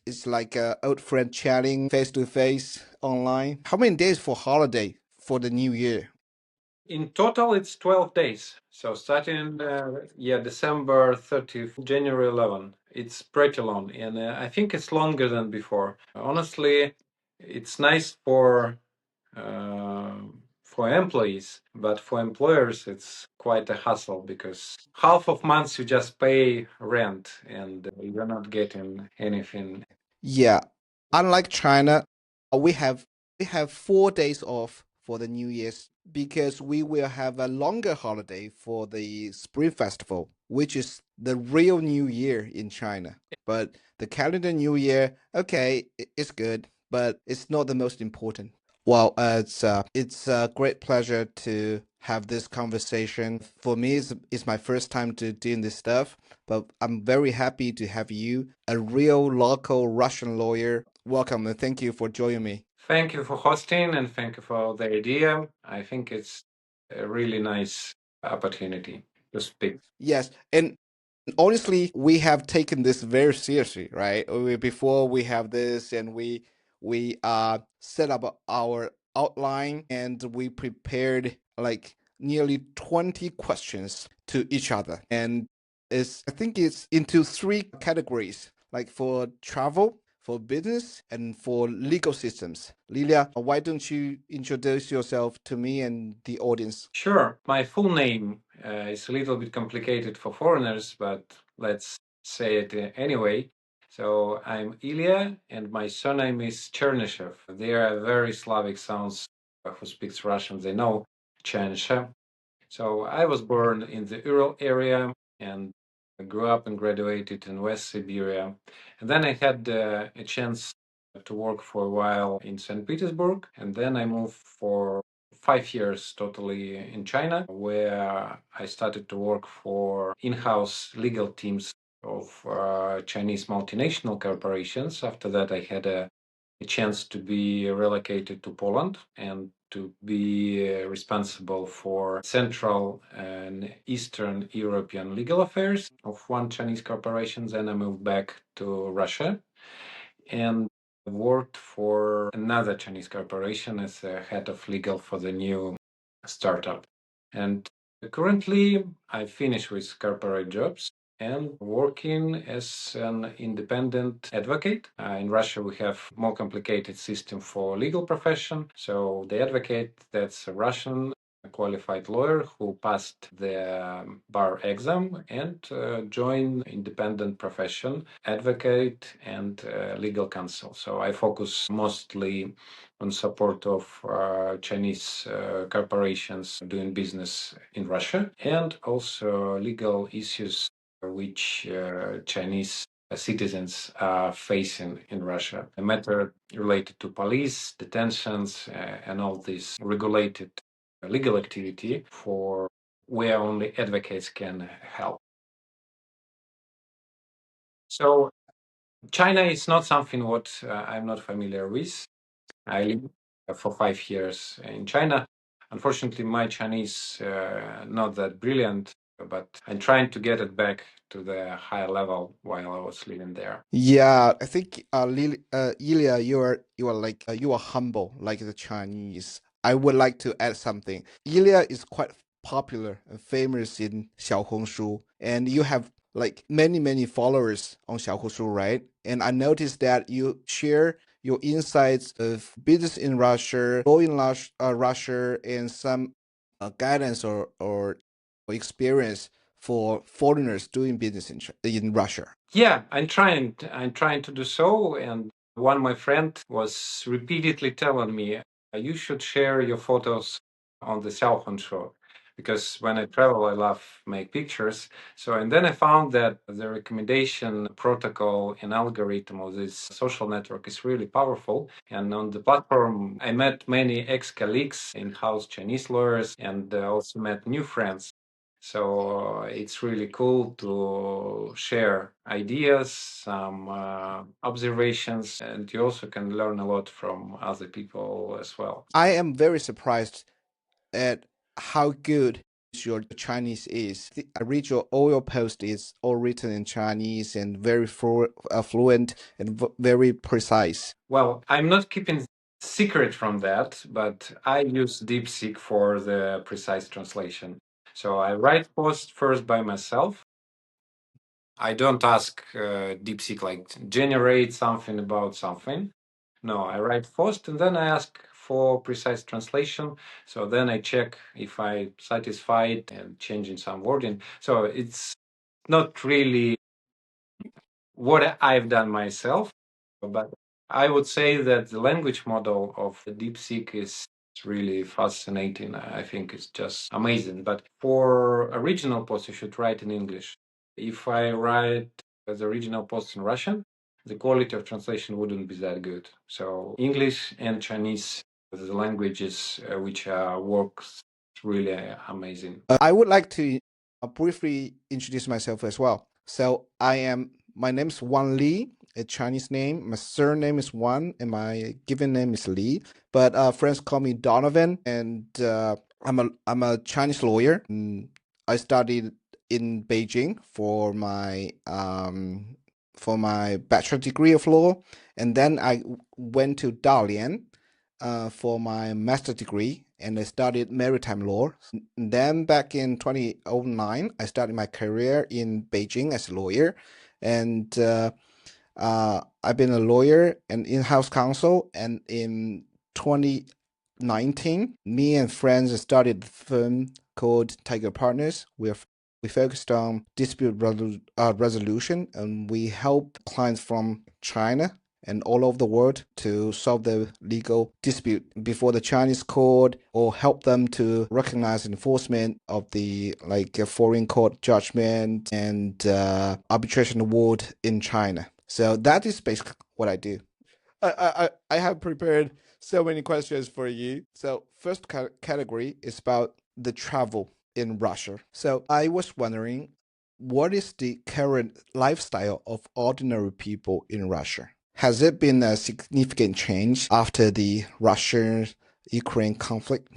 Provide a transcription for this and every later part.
it's like a old friend chatting face to face online. How many days for holiday for the new year? In total, it's 12 days. So starting, December 30th, January 11. It's pretty long, and I think it's longer than before. Honestly, it's nice uh, for employees, but for employers, it's quite a hassle because half of months you just pay rent and you're not getting anything. Yeah, unlike China, we have 4 days off for the New Year's because we will have a longer holiday for the Spring Festival, which is the real New Year in China. But the calendar New Year, okay, it's good, but it's not the most important. Well, it's a great pleasure to have this conversation. For me, it's my first time to doing this stuff, but I'm very happy to have you, a real local Russian lawyer. Welcome and thank you for joining me. Thank you for hosting and thank you for the idea. I think it's a really nice opportunity to speak. Yes, and honestly, we have taken this very seriously, right? Before we have this, and we set up our outline, and we prepared like nearly 20 questions to each other, and I think it's into three categories, like for travel, for business, and for legal systems. Lilia, why don't you introduce yourself to me and the audience? Sure. My full name is a little bit complicated for foreigners, but let's say it anyway. So I'm Ilya, and my surname is Chernyshev. They are very Slavic sounds. Who speaks Russian, they know Chernyshev. So I was born in the Ural area and grew up and graduated in West Siberia. And then I had a chance to work for a while in St. Petersburg. And then I moved for 5 years totally in China, where I started to work for in-house legal teams of Chinese multinational corporations. After that, I had a chance to be relocated to Poland and to be responsible for Central and Eastern European legal affairs of one Chinese corporation. Then I moved back to Russia and worked for another Chinese corporation as a head of legal for the new startup. And currently, I finished with corporate jobs and working as an independent advocate. In Russia, we have more complicated system for legal profession. So the advocate, that's a Russian qualified lawyer who passed the bar exam and joined independent profession, advocate and legal counsel. So I focus mostly on support of Chinese corporations doing business in Russia and also legal issues which Chinese citizens are facing in Russia. A matter related to police, detentions, and all this regulated legal activity for where only advocates can help. So China is not something what I'm not familiar with. I lived for 5 years in China. Unfortunately, my Chinese not that brilliant, but I'm trying to get it back to the higher level while I was living there. Yeah, I think Ilya, you are like you are humble like the Chinese. I would like to add something. Ilya is quite popular and famous in Xiaohongshu, and you have like many followers on Xiaohongshu, right? And I noticed that you share your insights of business in Russia, law in Russia, and some guidance or experience for foreigners doing business in Russia. Yeah, I'm trying to do so. And one my friend was repeatedly telling me, you should share your photos on the cell phone show. Because when I travel, I love make pictures. So, and then I found that the recommendation protocol and algorithm of this social network is really powerful. And on the platform, I met many ex-colleagues, in-house Chinese lawyers, and also met new friends. So it's really cool to share ideas, some observations, and you also can learn a lot from other people as well. I am very surprised at how good your Chinese is. I read all your post is all written in Chinese and very fluent and very precise. Well, I'm not keeping secret from that, but I use DeepSeek for the precise translation. So I write post first by myself. I don't ask DeepSeek like generate something about something. No, I write post and then I ask for precise translation. So then I check if I satisfied and changing some wording. So it's not really what I've done myself, but I would say that the language model of the DeepSeek is really fascinating. I think it's just amazing. But for original post, you should write in English. If I write the original post in Russian, the quality of translation wouldn't be that good. So English and Chinese, the languages which works really amazing. I would like to briefly introduce myself as well. So my name is Wan Li, a Chinese name. My surname is Wan, and my given name is Li. But friends call me Donovan, and I'm a Chinese lawyer. I studied in Beijing for my bachelor degree of law, and then I went to Dalian for my master degree, and I studied maritime law. And then back in 2009, I started my career in Beijing as a lawyer, and I've been a lawyer and in-house counsel. And in 2019, me and friends started a firm called Tiger Partners. We focused on dispute resolution, and we help clients from China and all over the world to solve the legal dispute before the Chinese court, or help them to recognize enforcement of the foreign court judgment and arbitration award in China. So that is basically what I do. I have prepared so many questions for you. So first category is about the travel in Russia. So I was wondering, what is the current lifestyle of ordinary people in Russia? Has it been a significant change after the Russia-Ukraine conflict?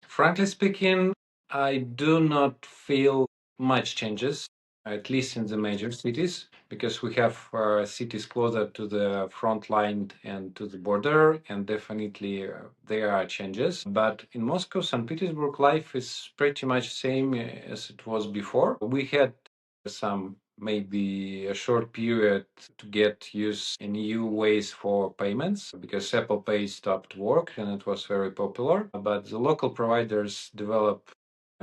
Frankly speaking, I do not feel much changes, at least in the major cities, because we have cities closer to the front line and to the border, and definitely there are changes. But in Moscow, St. Petersburg, life is pretty much same as it was before. We had some maybe a short period to get used in new ways for payments because Apple Pay stopped work and it was very popular. But the local providers develop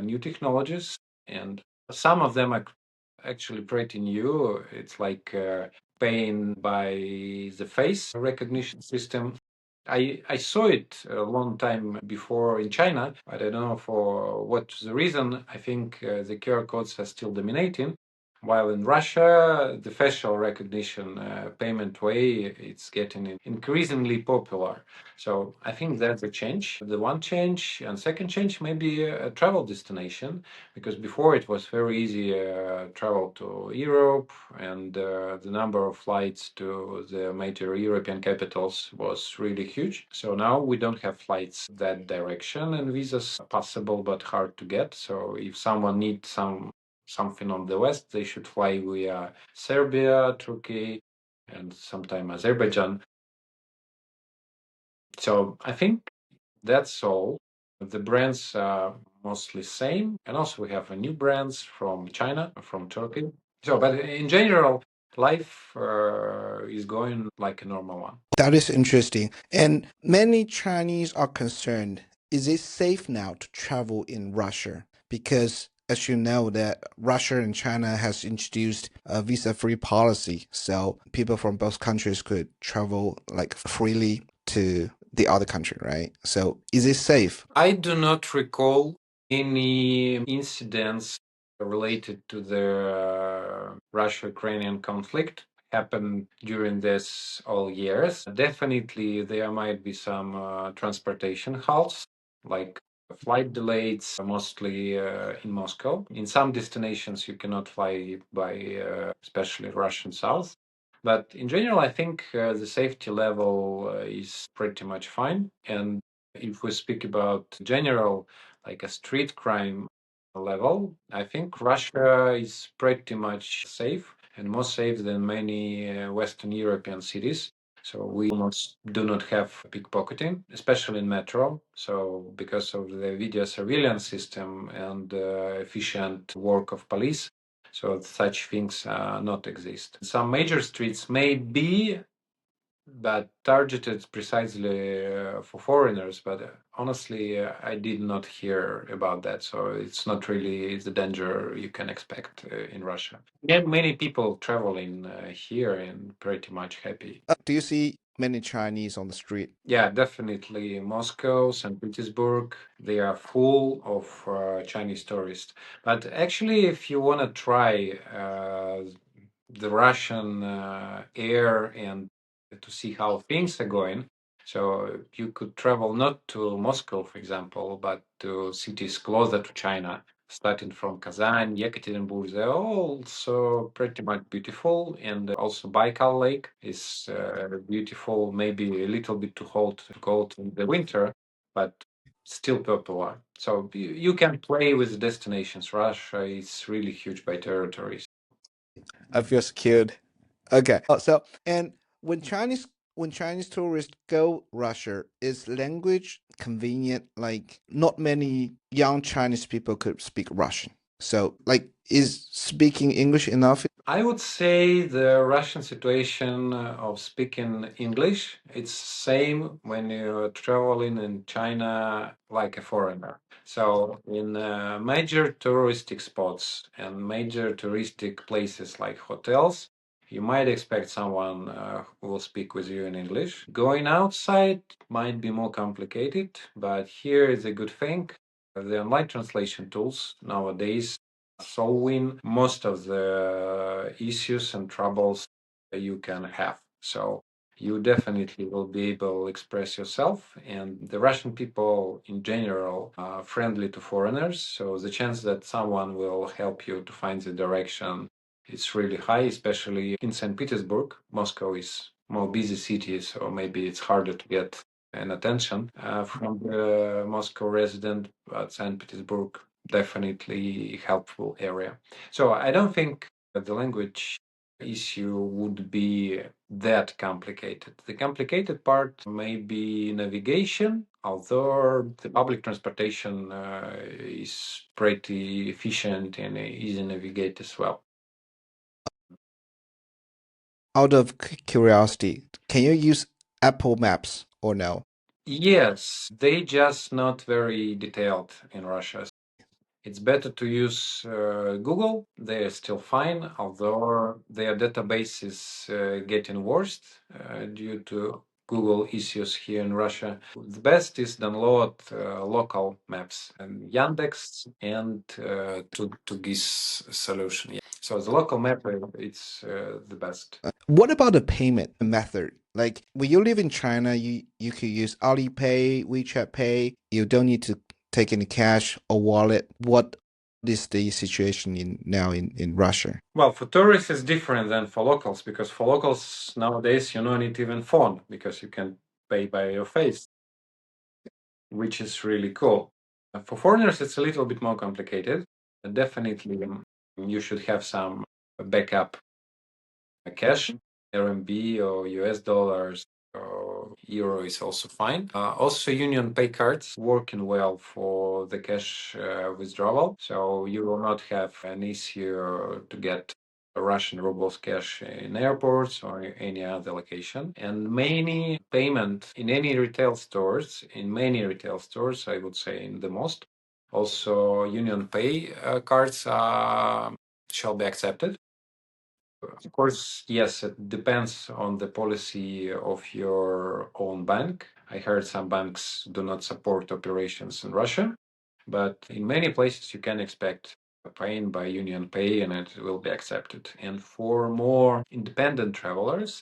new technologies, and some of them are actually pretty new. It's like paying by the face recognition system. I saw it a long time before in China. I don't know for what the reason. I think the QR codes are still dominating. While in Russia, the facial recognition payment way, it's getting increasingly popular. So I think that's a change. The one change and second change may be a travel destination, because before it was very easy travel to Europe, and the number of flights to the major European capitals was really huge. So now we don't have flights that direction, and visas are possible but hard to get. So if someone needs something on the west, they should fly via Serbia, Turkey, and sometime Azerbaijan. So I think that's all. The brands are mostly same, and also we have new brands from China, from Turkey. So, but in general, life is going like a normal one. That is interesting. And many Chinese are concerned, is it safe now to travel in Russia? Because as you know that Russia and China has introduced a visa-free policy, so people from both countries could travel like freely to the other country, right? So is it safe? I do not recall any incidents related to the Russia-Ukrainian conflict happened during this all years. Definitely, there might be some transportation halts, like flight delays, mostly in Moscow. In some destinations, you cannot fly by, especially Russian South. But in general, I think the safety level is pretty much fine. And if we speak about general like a street crime level, I think Russia is pretty much safe and more safe than many Western European cities. So we almost do not have pickpocketing, especially in metro. So because of the video surveillance system and efficient work of police, so such things not exist. Some major streets may be but targeted precisely for foreigners. But honestly, I did not hear about that. So it's not really the danger you can expect in Russia. Yeah, many people traveling here and pretty much happy. Do you see many Chinese on the street? Yeah, definitely. Moscow, St. Petersburg, they are full of Chinese tourists. But actually, if you want to try the Russian air and to see how things are going, so you could travel not to Moscow, for example, but to cities closer to China, starting from Kazan, Yekaterinburg. They're also pretty much beautiful, and also Baikal Lake is beautiful. Maybe a little bit too hot to go in the winter, but still popular. So you can play with destinations. Russia is really huge by territories. I feel scared. Okay. So and when Chinese tourists go Russia, is language convenient? Like not many young Chinese people could speak Russian. So like is speaking English enough? I would say the Russian situation of speaking English, it's same when you're traveling in China like a foreigner. So in major touristic spots and major touristic places like hotels, you might expect someone who will speak with you in English. Going outside might be more complicated, but here is a good thing. The online translation tools nowadays solving most of the issues and troubles that you can have. So you definitely will be able to express yourself. And the Russian people in general are friendly to foreigners. So the chance that someone will help you to find the direction is really high, especially in St. Petersburg. Moscow is more busy city, so maybe it's harder to get an attention from the Moscow resident, but St. Petersburg definitely helpful area. So I don't think that the language issue would be that complicated. The complicated part may be navigation, although the public transportation is pretty efficient and easy to navigate as well. Out of curiosity, can you use Apple Maps or no? Yes, they just not very detailed in Russia. It's better to use Google. They're still fine, although their database is getting worse due to Google issues here in Russia. The best is download local maps and Yandex and to this solution. Yeah. So the local map, it's the best. What about the payment method? Like when you live in China, you could use Alipay, WeChat Pay. You don't need to take any cash or wallet. What is the situation in Russia? Well, for tourists, it's different than for locals because for locals nowadays you don't need even phone because you can pay by your face, which is really cool. For foreigners, it's a little bit more complicated. Definitely, you should have some backup cash, RMB or US dollars or euro is also fine. Also, Union Pay cards working well for the cash withdrawal, so you will not have an issue to get Russian rubles cash in airports or any other location. And many payment in any retail stores, I would say in the most, also Union Pay cards shall be accepted. Of course, yes, it depends on the policy of your own bank. I heard some banks do not support operations in Russia, but in many places you can expect paying by Union Pay and it will be accepted. And for more independent travelers,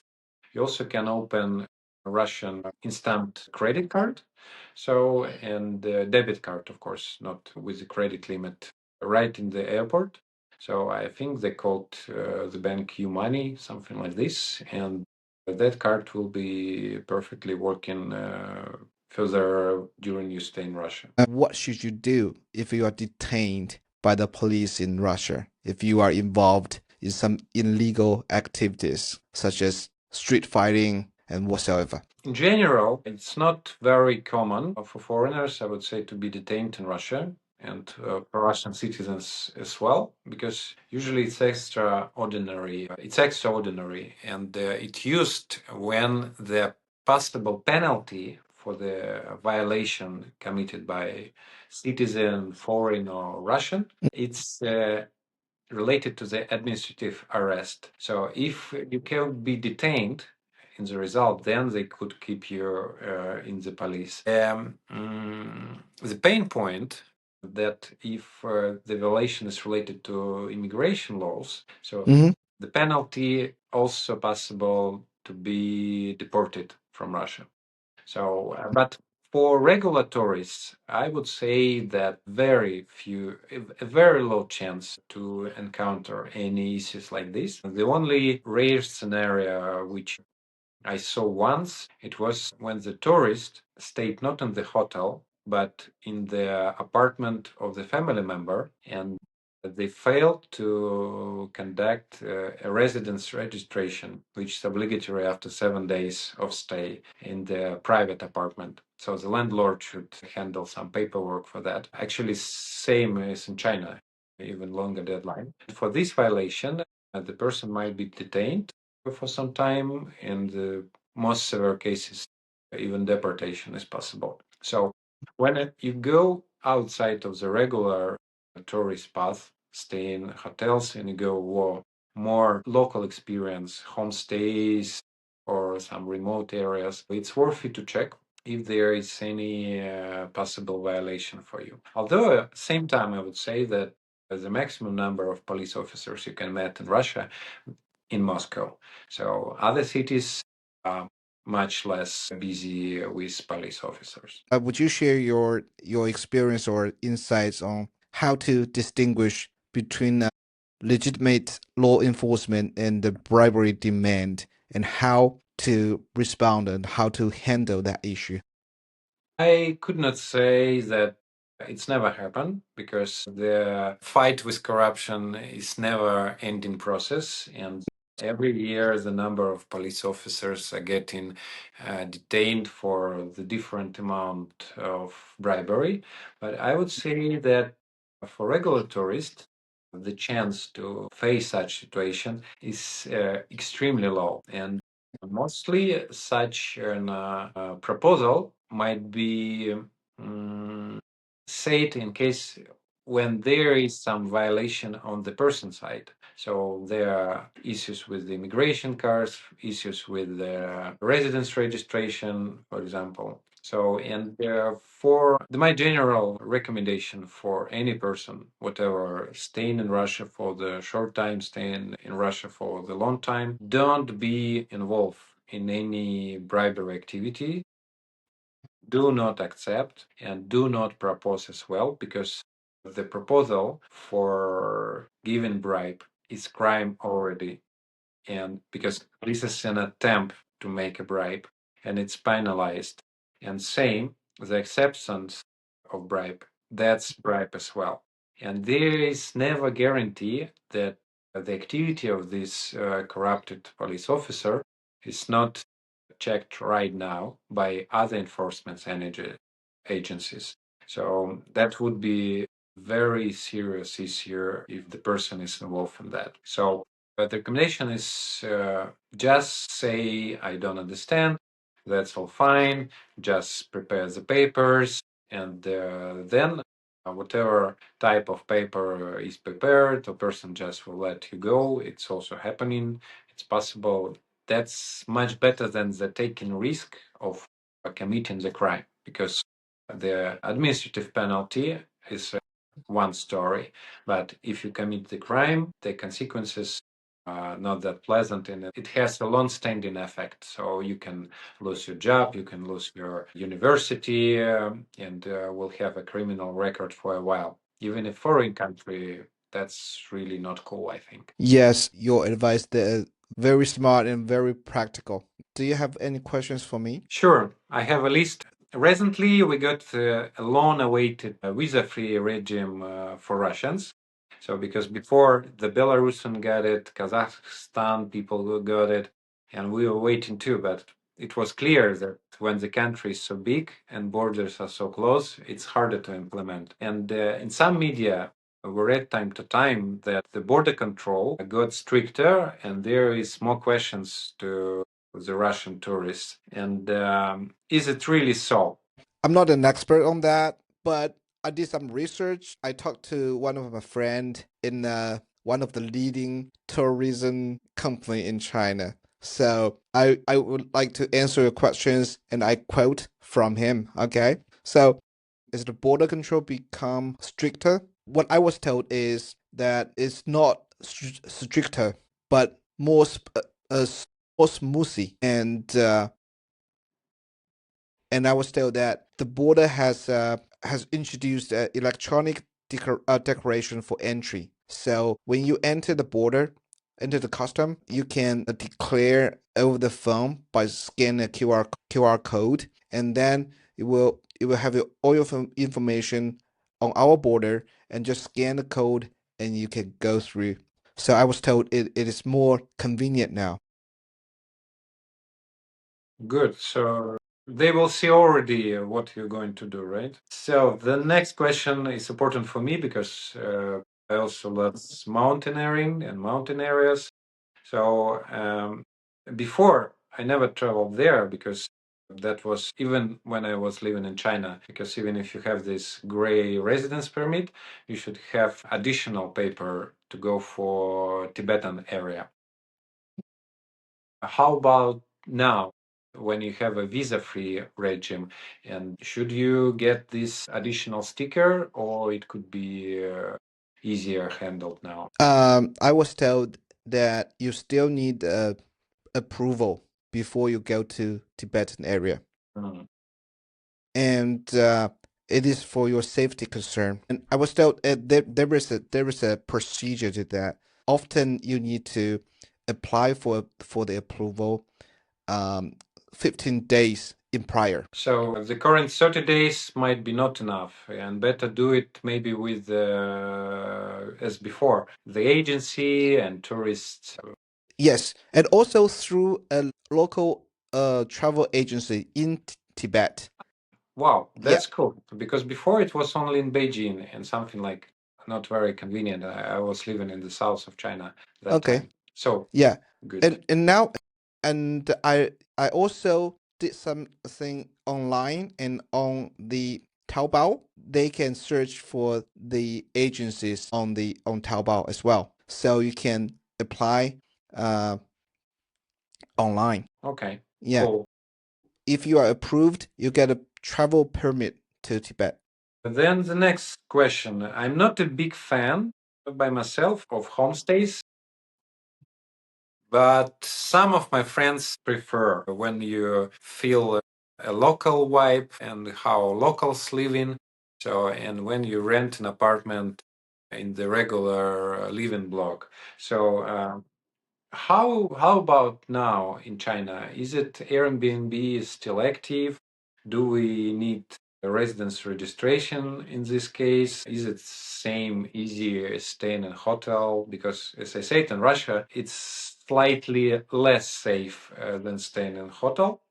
you also can open a Russian instant credit card. So, and debit card, of course, not with the credit limit, right in the airport. So I think they called the bank U-Money, something like this, and that card will be perfectly working further during your stay in Russia. What should you do if you are detained by the police in Russia? If you are involved in some illegal activities such as street fighting and whatsoever? In general, it's not very common for foreigners, I would say, to be detained in Russia and for Russian citizens as well, because usually it's extraordinary. It's extraordinary, and it's used when the possible penalty for the violation committed by citizen, foreign or Russian, it's related to the administrative arrest. So if you can be detained in the result, then they could keep you in the police. The pain point that if the violation is related to immigration laws, so the penalty also possible to be deported from Russia. So, but for regular tourists, I would say that very few, a very low chance to encounter any issues like this. The only rare scenario which I saw once, it was when the tourist stayed not in the hotel, but in the apartment of the family member, and they failed to conduct a residence registration, which is obligatory after 7 days of stay in the private apartment. So the landlord should handle some paperwork for that. Actually, same as in China, even longer deadline. For this violation, the person might be detained for some time. In the most severe cases, even deportation is possible. So when you go outside of the regular tourist path, stay in hotels, and you go for more local experience, homestays, or some remote areas, it's worth it to check if there is any possible violation for you. Although at the same time, I would say that the maximum number of police officers you can meet in Russia in Moscow. So other cities are much less busy with police officers. Would you share your experience or insights on how to distinguish between legitimate law enforcement and the bribery demand, and how to respond and how to handle that issue? I could not say that it's never happened because the fight with corruption is never ending process, and every year the number of police officers are getting detained for the different amount of bribery. But I would say that for regular tourists, the chance to face such situation is extremely low, and mostly such an proposal might be said in case when there is some violation on the person side. So there are issues with the immigration cards, issues with the residence registration, for example. So, and for my general recommendation for any person, whatever, staying in Russia for the short time, staying in Russia for the long time, don't be involved in any bribery activity. Do not accept and do not propose as well, because the proposal for giving bribe is crime already, and because this is an attempt to make a bribe and it's penalized. And same, the acceptance of bribe, that's bribe as well. And there is never guarantee that the activity of this corrupted police officer is not checked right now by other enforcement agencies. So that would be very serious issue if the person is involved in that. So the recommendation is just say, I don't understand. That's all fine. Just prepare the papers, and then whatever type of paper is prepared, the person just will let you go. It's also happening. It's possible. That's much better than the taking risk of committing the crime, because the administrative penalty is one story, but if you commit the crime, the consequences are not that pleasant, and it has a long-standing effect. So you can lose your job, you can lose your university, and will have a criminal record for a while. Even in foreign country, that's really not cool, I think. Yes, your advice there is very smart and very practical. Do you have any questions for me? Sure, I have a list recently we got a long-awaited visa-free regime for Russians. So because before the Belarusian got it, Kazakhstan people got it, and we were waiting too. But it was clear that when the country is so big and borders are so close, it's harder to implement. And in some media, we read time to time that the border control got stricter, and there is more questions to the Russian tourists. And is it really so? I'm not an expert on that, but I did some research. I talked to one of my friend in one of the leading tourism company in China. So I would like to answer your questions, and I quote from him. Okay. So as the border control become stricter, what I was told is that it's not stricter, but uh, more smoothly, and I was told that the border has introduced electronic declaration for entry. So when you enter the border, enter the custom, you can declare over the phone by scanning a QR code, and then it will have all your information on our border, and just scan the code, and you can go through. So I was told it is more convenient now. Good. So they will see already what you're going to do, right? So the next question is important for me because I also love mountaineering and mountain areas. So before I never traveled there because that was even when I was living in China. Because even if you have this gray residence permit, you should have additional paper to go for Tibetan area. How about now, when you have a visa-free regime? And should you get this additional sticker, or it could be easier handled now? I was told that you still need approval before you go to Tibetan area, Mm. and it is for your safety concern. And I was told there is a procedure to that. Often you need to apply for the approval, um, 15 days in prior. So the current 30 days might be not enough, and better do it maybe with, as before, the agency and tourists. Yes, and also through a local travel agency in Tibet. Wow, Yeah. that's cool. Because before it was only in Beijing and something like not very convenient. I was living in the south of China that Okay. time. So Yeah, good. and now, and I also did something online, and on the Taobao they can search for the agencies on Taobao as well. So you can apply uh online. Okay, Yeah, cool. if you are approved, you get a travel permit to Tibet. Then the next question. I'm not a big fan by myself of homestays, but some of my friends prefer when you feel a local vibe and how locals live in. So, and when you rent an apartment in the regular living block. So, how about now in China? Is it Airbnb is still active? Do we need a residence registration in this case? Is it same easy as staying in a hotel? Because as I said, in Russia, it's slightly less safe than staying in a hotel.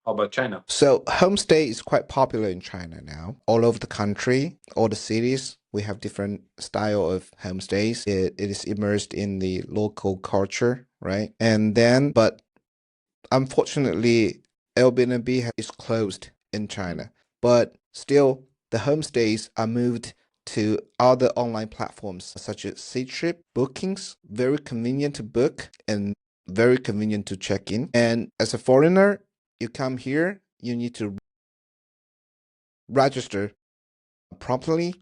How about China? So homestay is quite popular in China now. All over the country, all the cities, we have different style of homestays. It is immersed in the local culture, right? And then, but unfortunately, Airbnb is closed in China. But still, the homestays are moved to other online platforms such as Ctrip, Bookings, very convenient to book and very convenient to check in. And as a foreigner, you come here, you need to register promptly,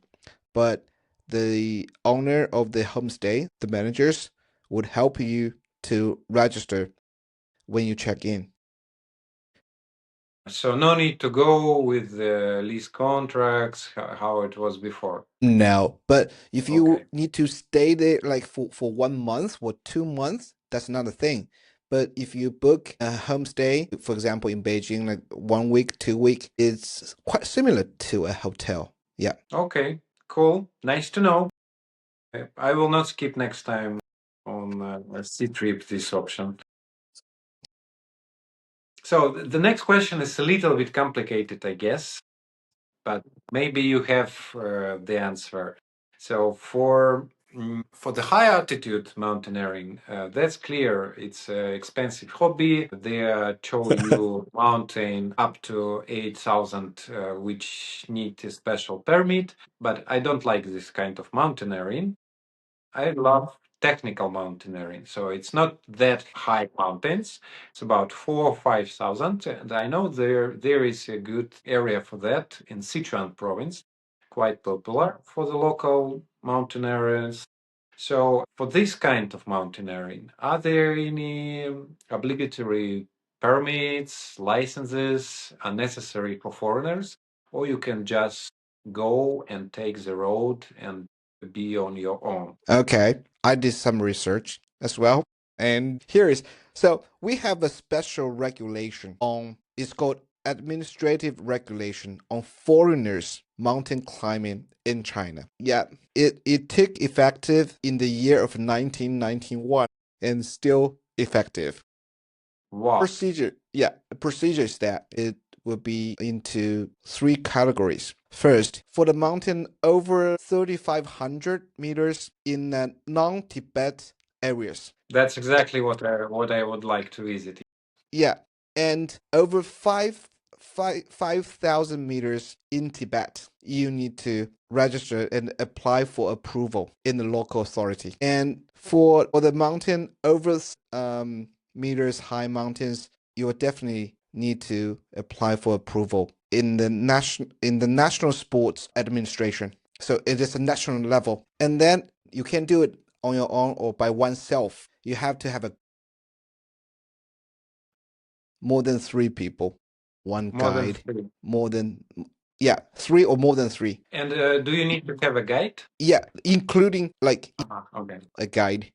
but the owner of the homestay, the managers, would help you to register when you check in. So no need to go with the lease contracts, how it was before. No, but if Okay. you need to stay there like for 1 month or 2 months, that's another thing. But if you book a homestay, for example, in Beijing, like 1 week, 2 week, it's quite similar to a hotel. Yeah. Okay, cool. Nice to know. I will not skip next time on a sea trip this option. So the next question is a little bit complicated, I guess, but maybe you have the answer. So for the high altitude mountaineering, that's clear. It's an expensive hobby. They show you mountain up to 8,000, which need a special permit. But I don't like this kind of mountaineering. I love technical mountaineering. So it's not that high mountains. It's about 4 or 5,000. And I know there is a good area for that in Sichuan province, quite popular for the local mountaineers. So for this kind of mountaineering, are there any obligatory permits, licenses unnecessary for foreigners? Or you can just go and take the road and be on your own? Okay. I did some research as well. And here is so we have a special regulation on it's called administrative regulation on foreigners mountain climbing in China. Yeah, it took effective in the year of 1991 and still effective. Wow. Procedure is that it will be into three categories. First, for the mountain over 3,500 meters in non-Tibet areas. That's exactly what I would like to visit. Yeah, and over 5,000 meters in Tibet, you need to register and apply for approval in the local authority. And for the mountain over meters high mountains, you will definitely need to apply for approval in the National Sports Administration. So it is a national level, and then you can do it on your own or by oneself. You have to have a more than three people, one More than guide, three. more than three or more than three. And do you need to have a guide? Yeah, including like Okay. a guide.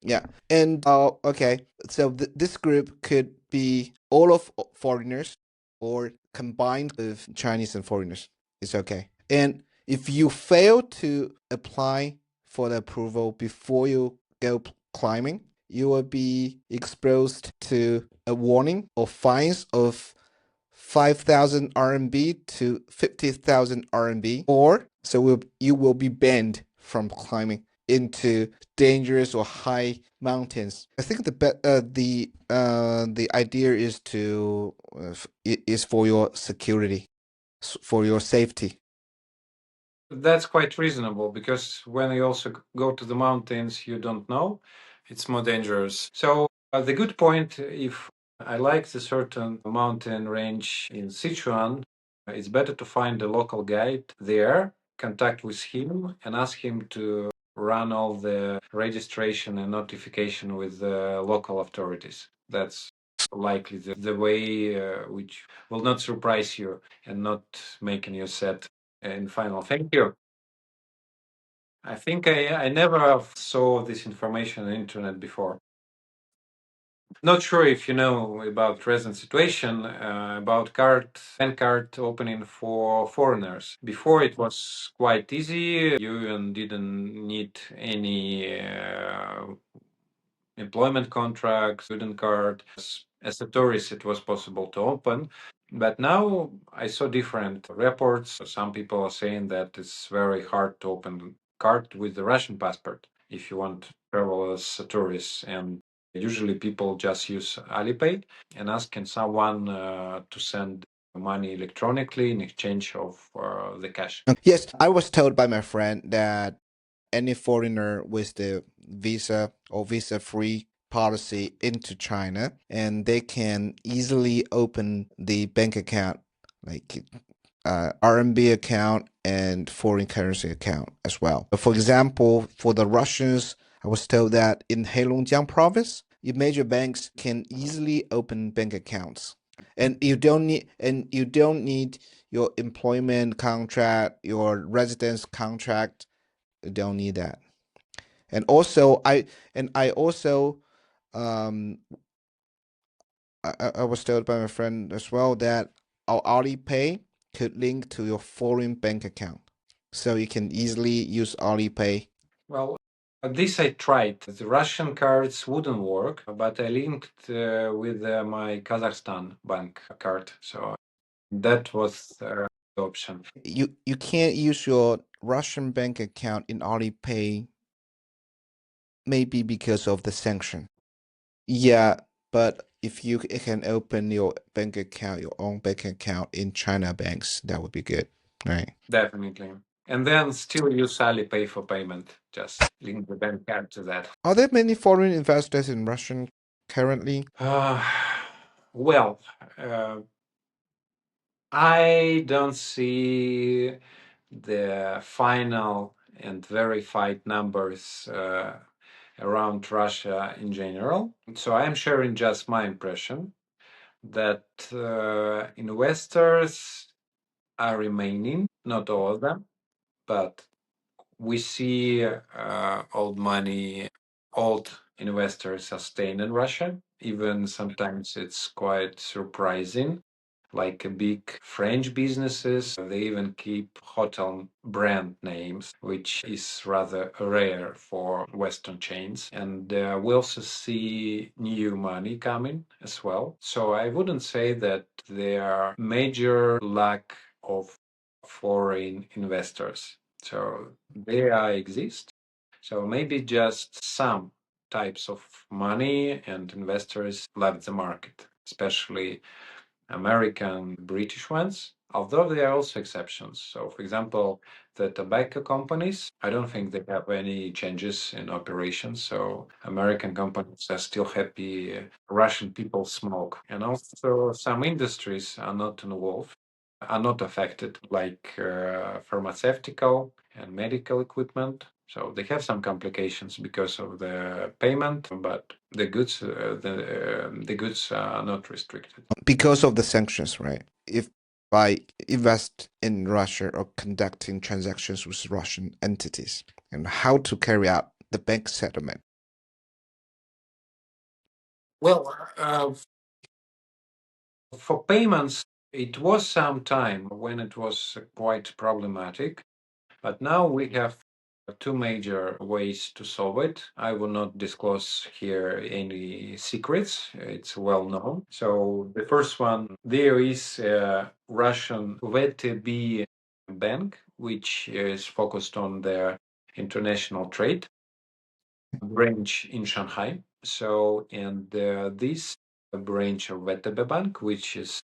Yeah, and okay, so this group could be all of foreigners or combined with Chinese and foreigners. It's okay. And if you fail to apply for the approval before you go climbing, you will be exposed to a warning or fines of 5,000 RMB to 50,000 RMB, or so you will be banned from climbing into dangerous or high mountains. I think the idea is to is for your security, for your safety. That's quite reasonable because when you also go to the mountains, you don't know. It's more dangerous. So the good point, if I like the certain mountain range in Sichuan, it's better to find a local guide there, contact with him, and ask him to run all the registration and notification with the local authorities. That's likely the way which will not surprise you and not making you sad in final. Thank you. I think I never saw this information on the internet before. Not sure if you know about present situation about card opening for foreigners. Before it was quite easy. You even didn't need any employment contract, student card. As a tourist, it was possible to open. But now I saw different reports. Some people are saying that it's very hard to open card with the Russian passport if you want to travel as a tourist. And usually people just use Alipay and asking someone to send money electronically in exchange of the cash. Yes, I was told by my friend that any foreigner with the visa or visa free policy into China, and they can easily open the bank account, like RMB account and foreign currency account as well. For example, for the Russians, I was told that in Heilongjiang province, your major banks can easily open bank accounts, and you don't need your employment contract, your residence contract. You don't need that. And also, I also um I was told by my friend as well that our Alipay could link to your foreign bank account, so you can easily use Alipay. Well, this I tried. The Russian cards wouldn't work, but I linked with my Kazakhstan bank card. So that was the option. You can't use your Russian bank account in Alipay, maybe because of the sanction. Yeah, but if you can open your bank account, your own bank account in China banks, that would be good, right? Definitely. And then still use Alipay for payment. Just link the bank card to that. Are there many foreign investors in Russian currently? Uh, well, uh, I don't see the final and verified numbers around Russia in general. So I'm sharing just my impression that investors are remaining, not all of them, but we see old money, old investors are staying in Russia. Even sometimes it's quite surprising. Like big French businesses, they even keep hotel brand names, which is rather rare for Western chains. And we also see new money coming as well. So I wouldn't say that there are major lack of foreign investors. So they exist. So maybe just some types of money and investors left the market, especially American, British ones, although there are also exceptions. So, for example, the tobacco companies, I don't think they have any changes in operations. So, American companies are still happy Russian people smoke. And also, some industries are not involved, are not affected, like pharmaceutical and medical equipment. So they have some complications because of the payment, but the goods are not restricted. Because of the sanctions, right? If I invest in Russia or conducting transactions with Russian entities, and how to carry out the bank settlement. Well, for payments, it was some time when it was quite problematic, but now we have two major ways to solve it. I will not disclose here any secrets, it's well known. So, the first one, there is a Russian VTB bank, which is focused on the international trade branch in Shanghai. So, and this branch of VTB Bank, which is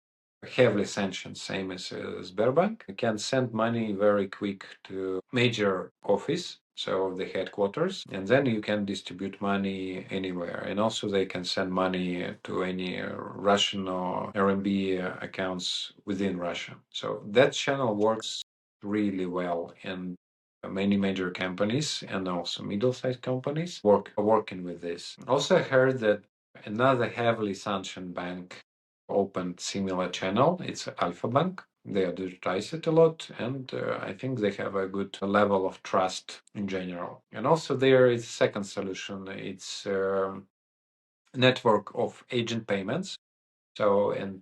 heavily sanctioned, same as Sberbank, can send money very quick to major office, so the headquarters, and then you can distribute money anywhere. And also they can send money to any Russian or RMB accounts within Russia. So that channel works really well, and many major companies and also middle-sized companies are working with this. Also, I heard that another heavily sanctioned bank opened similar channel. It's Alpha Bank. They advertise it a lot, and I think they have a good level of trust in general. And also, there is a second solution. It's network of agent payments. So, and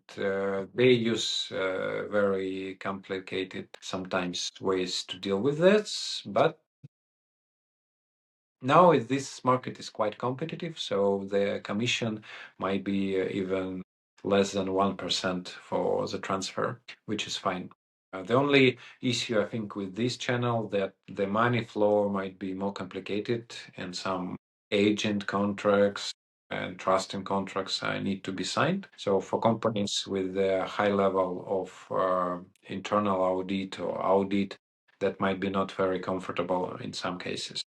they use very complicated sometimes ways to deal with this, but now this market is quite competitive, so the commission might be even less than 1% for the transfer, which is fine. The only issue I think with this channel that the money flow might be more complicated and some agent contracts and trusting contracts need to be signed. So for companies with a high level of internal audit or audit, that might be not very comfortable in some cases.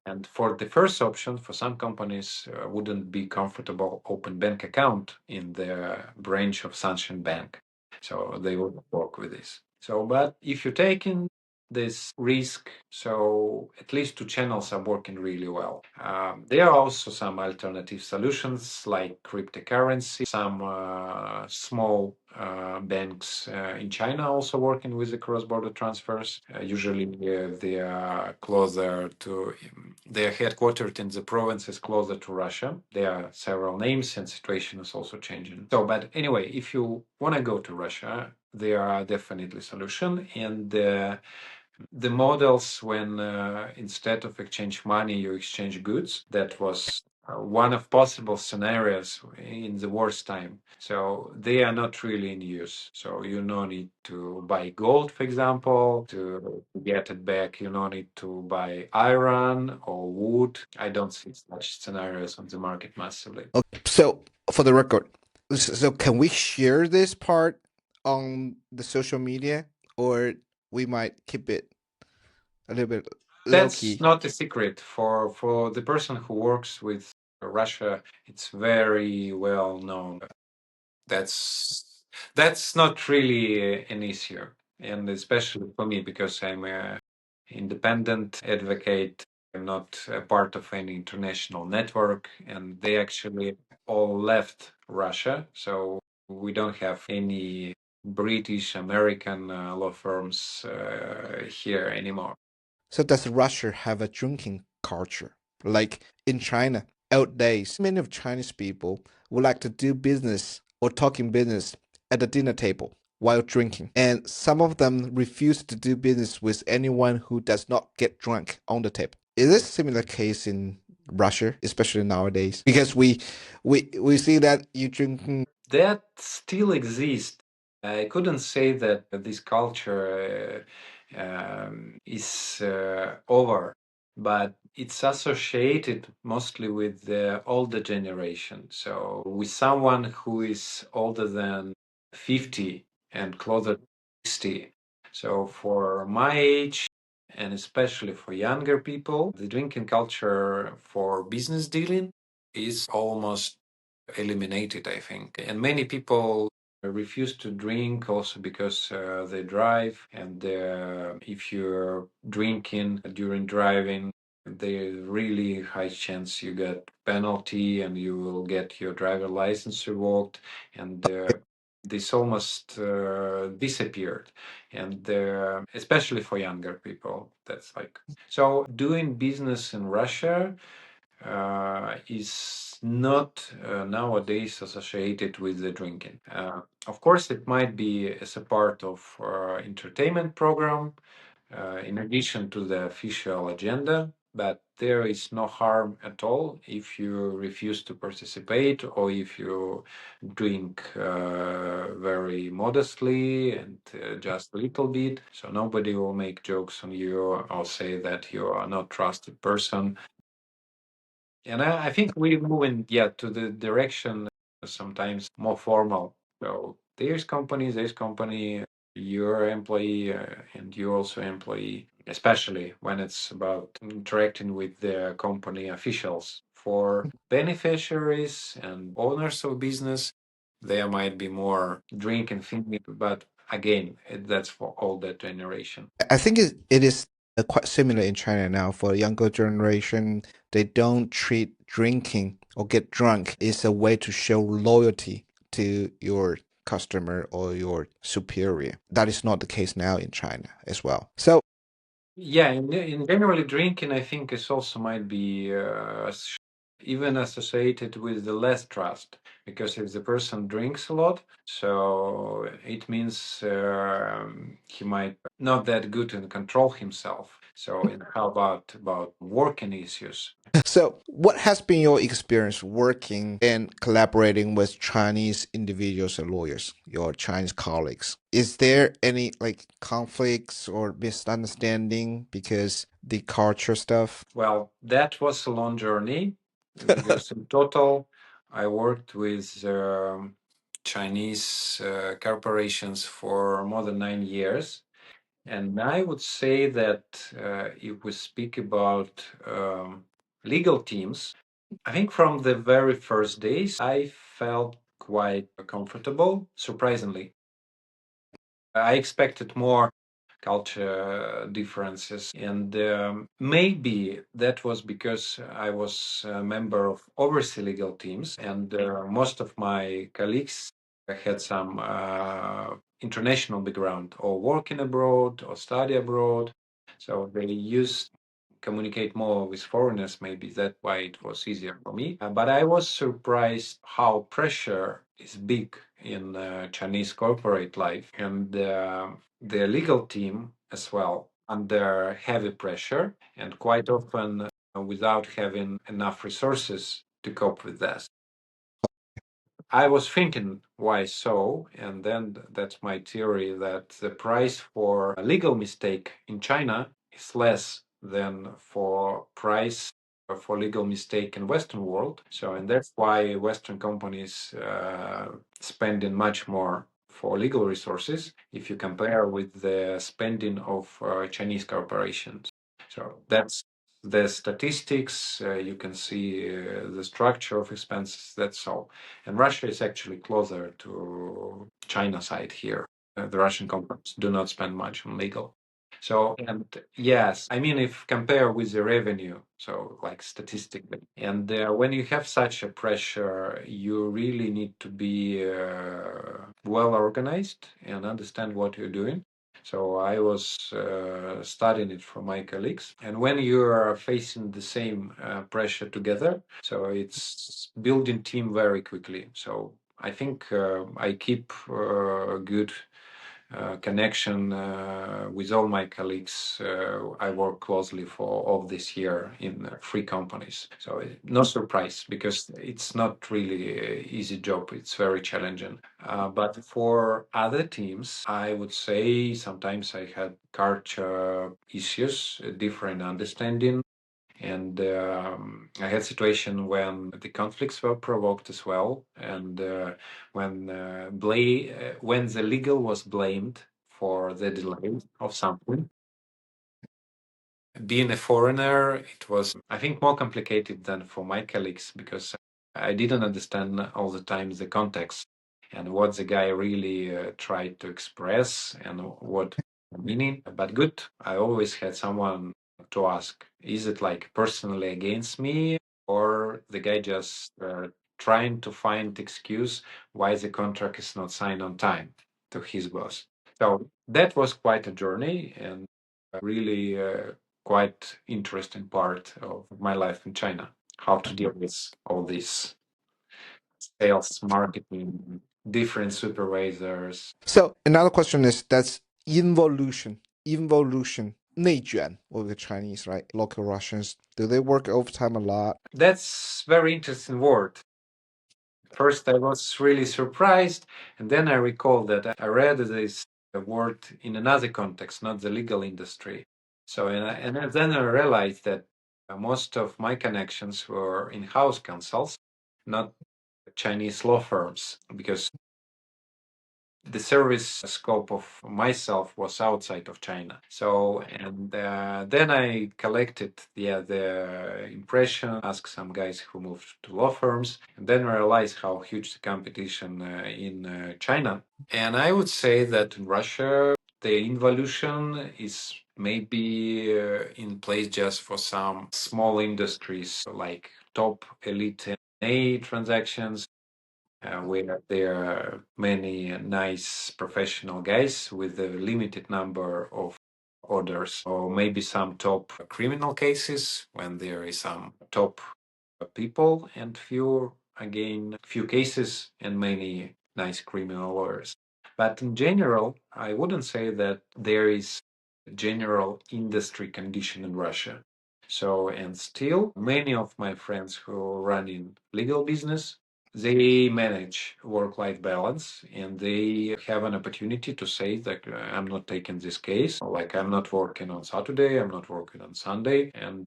And for the first option, for some companies wouldn't be comfortable open bank account in their branch of sanctioned bank. So they would work with this. So, but if you take in this risk. So at least two channels are working really well. There are also some alternative solutions like cryptocurrency. Some small banks in China also working with the cross-border transfers. Usually they are closer to, they are headquartered in the provinces closer to Russia. There are several names and situation is also changing. So, but anyway, if you want to go to Russia, there are definitely solution. And the models when instead of exchange money you exchange goods, that was one of possible scenarios in the worst time. So they are not really in use. So you no need to buy gold, for example, to get it back. You no need to buy iron or wood. I don't see such scenarios on the market massively. Okay, so for the record, so can we share this part on the social media, or we might keep it a little bit low That's key? not a secret for the person who works with Russia. It's very well known. That's not really an issue, and especially for me because I'm a independent advocate. I'm not a part of any international network, and they actually all left Russia, so we don't have any British American law firms here anymore. So does Russia have a drinking culture? Like in China, old days, many of Chinese people would like to do business or talking business at the dinner table while drinking. And some of them refuse to do business with anyone who does not get drunk on the table. Is this a similar case in Russia, especially nowadays? Because we see that you drinking. That still exists. I couldn't say that this culture is over, but it's associated mostly with the older generation. So, with someone who is older than 50 and closer to 60. So, for my age, and especially for younger people, the drinking culture for business dealing is almost eliminated, I think. And many people refuse to drink also because they drive, and if you're drinking during driving, there's really high chance you get penalty and you will get your driver license revoked, and this almost disappeared, and especially for younger people, that's like, so doing business in Russia is not nowadays associated with the drinking. Of course, it might be as a part of entertainment program in addition to the official agenda, but there is no harm at all if you refuse to participate or if you drink very modestly and just a little bit. So nobody will make jokes on you or say that you are not trusted person, and I think we're moving, yeah, to the direction sometimes more formal. So there's company, you're employee, and you're also employee, especially when it's about interacting with the company officials. For beneficiaries and owners of business, there might be more drink and thing, but again, that's for older generation. I think it is quite similar in China now. For the younger generation, they don't treat drinking or get drunk is a way to show loyalty to your customer or your superior. That is not the case now in China as well. So Yeah, in generally drinking, I think is also might be even associated with the less trust, because if the person drinks a lot, so it means he might not that good in control himself. So, and how about working issues? so what has been your experience working and collaborating with Chinese individuals and lawyers, your Chinese colleagues? Is there any like conflicts or misunderstanding because the culture stuff? Well, that was a long journey because in total, I worked with Chinese corporations for more than 9 years. And I would say that if we speak about legal teams, I think from the very first days, I felt quite comfortable, surprisingly. I expected more culture differences. And maybe that was because I was a member of overseas legal teams, and most of my colleagues had some international background, or working abroad or study abroad. So they used communicate more with foreigners. Maybe that's why it was easier for me. But I was surprised how pressure is big in Chinese corporate life, and the legal team as well under heavy pressure, and quite often without having enough resources to cope with that. I was thinking why so, and then that's my theory that the price for a legal mistake in China is less than for price for legal mistake in Western world. So, and that's why Western companies spending much more for legal resources if you compare with the spending of Chinese corporations. So that's the statistics. You can see the structure of expenses. That's all. And Russia is actually closer to China side here. The Russian companies do not spend much on legal. So, and yes, I mean, if compare with the revenue, so like statistically, and when you have such a pressure, you really need to be well organized and understand what you're doing. So I was studying it from my colleagues, and when you are facing the same pressure together, so it's building team very quickly. So I think I keep good connection with all my colleagues. I work closely for all this year in three companies. So no surprise, because it's not really an easy job. It's very challenging. But for other teams, I would say sometimes I had culture issues, different understanding. And I had situation when the conflicts were provoked as well, and when the legal was blamed for the delay of something. Being a foreigner, it was, I think, more complicated than for my colleagues, because I didn't understand all the time the context and what the guy really tried to express and what meaning. But good, I always had someone to ask, is it like personally against me, or the guy just trying to find excuse why the contract is not signed on time to his boss. So that was quite a journey, and really quite interesting part of my life in China, how to deal with all this sales, marketing, different supervisors. So another question is that's involution. Involution. 内卷 with the Chinese, right? Local Russians. Do they work overtime a lot? That's very interesting word. First, I was really surprised, and then I recall that I read this word in another context, not the legal industry. So, and then I realized that most of my connections were in-house counsels, not Chinese law firms, because the service scope of myself was outside of China. So, and then I collected the impression, asked some guys who moved to law firms, and then realized how huge the competition in China. And I would say that in Russia, the involution is maybe in place just for some small industries like top elite M&A transactions, where there are many nice professional guys with a limited number of orders, or maybe some top criminal cases when there is some top people and few cases and many nice criminal lawyers. But in general, I wouldn't say that there is a general industry condition in Russia. So, and still, many of my friends who run in legal business, they manage work-life balance, and they have an opportunity to say that I'm not taking this case, like I'm not working on Saturday, I'm not working on Sunday, and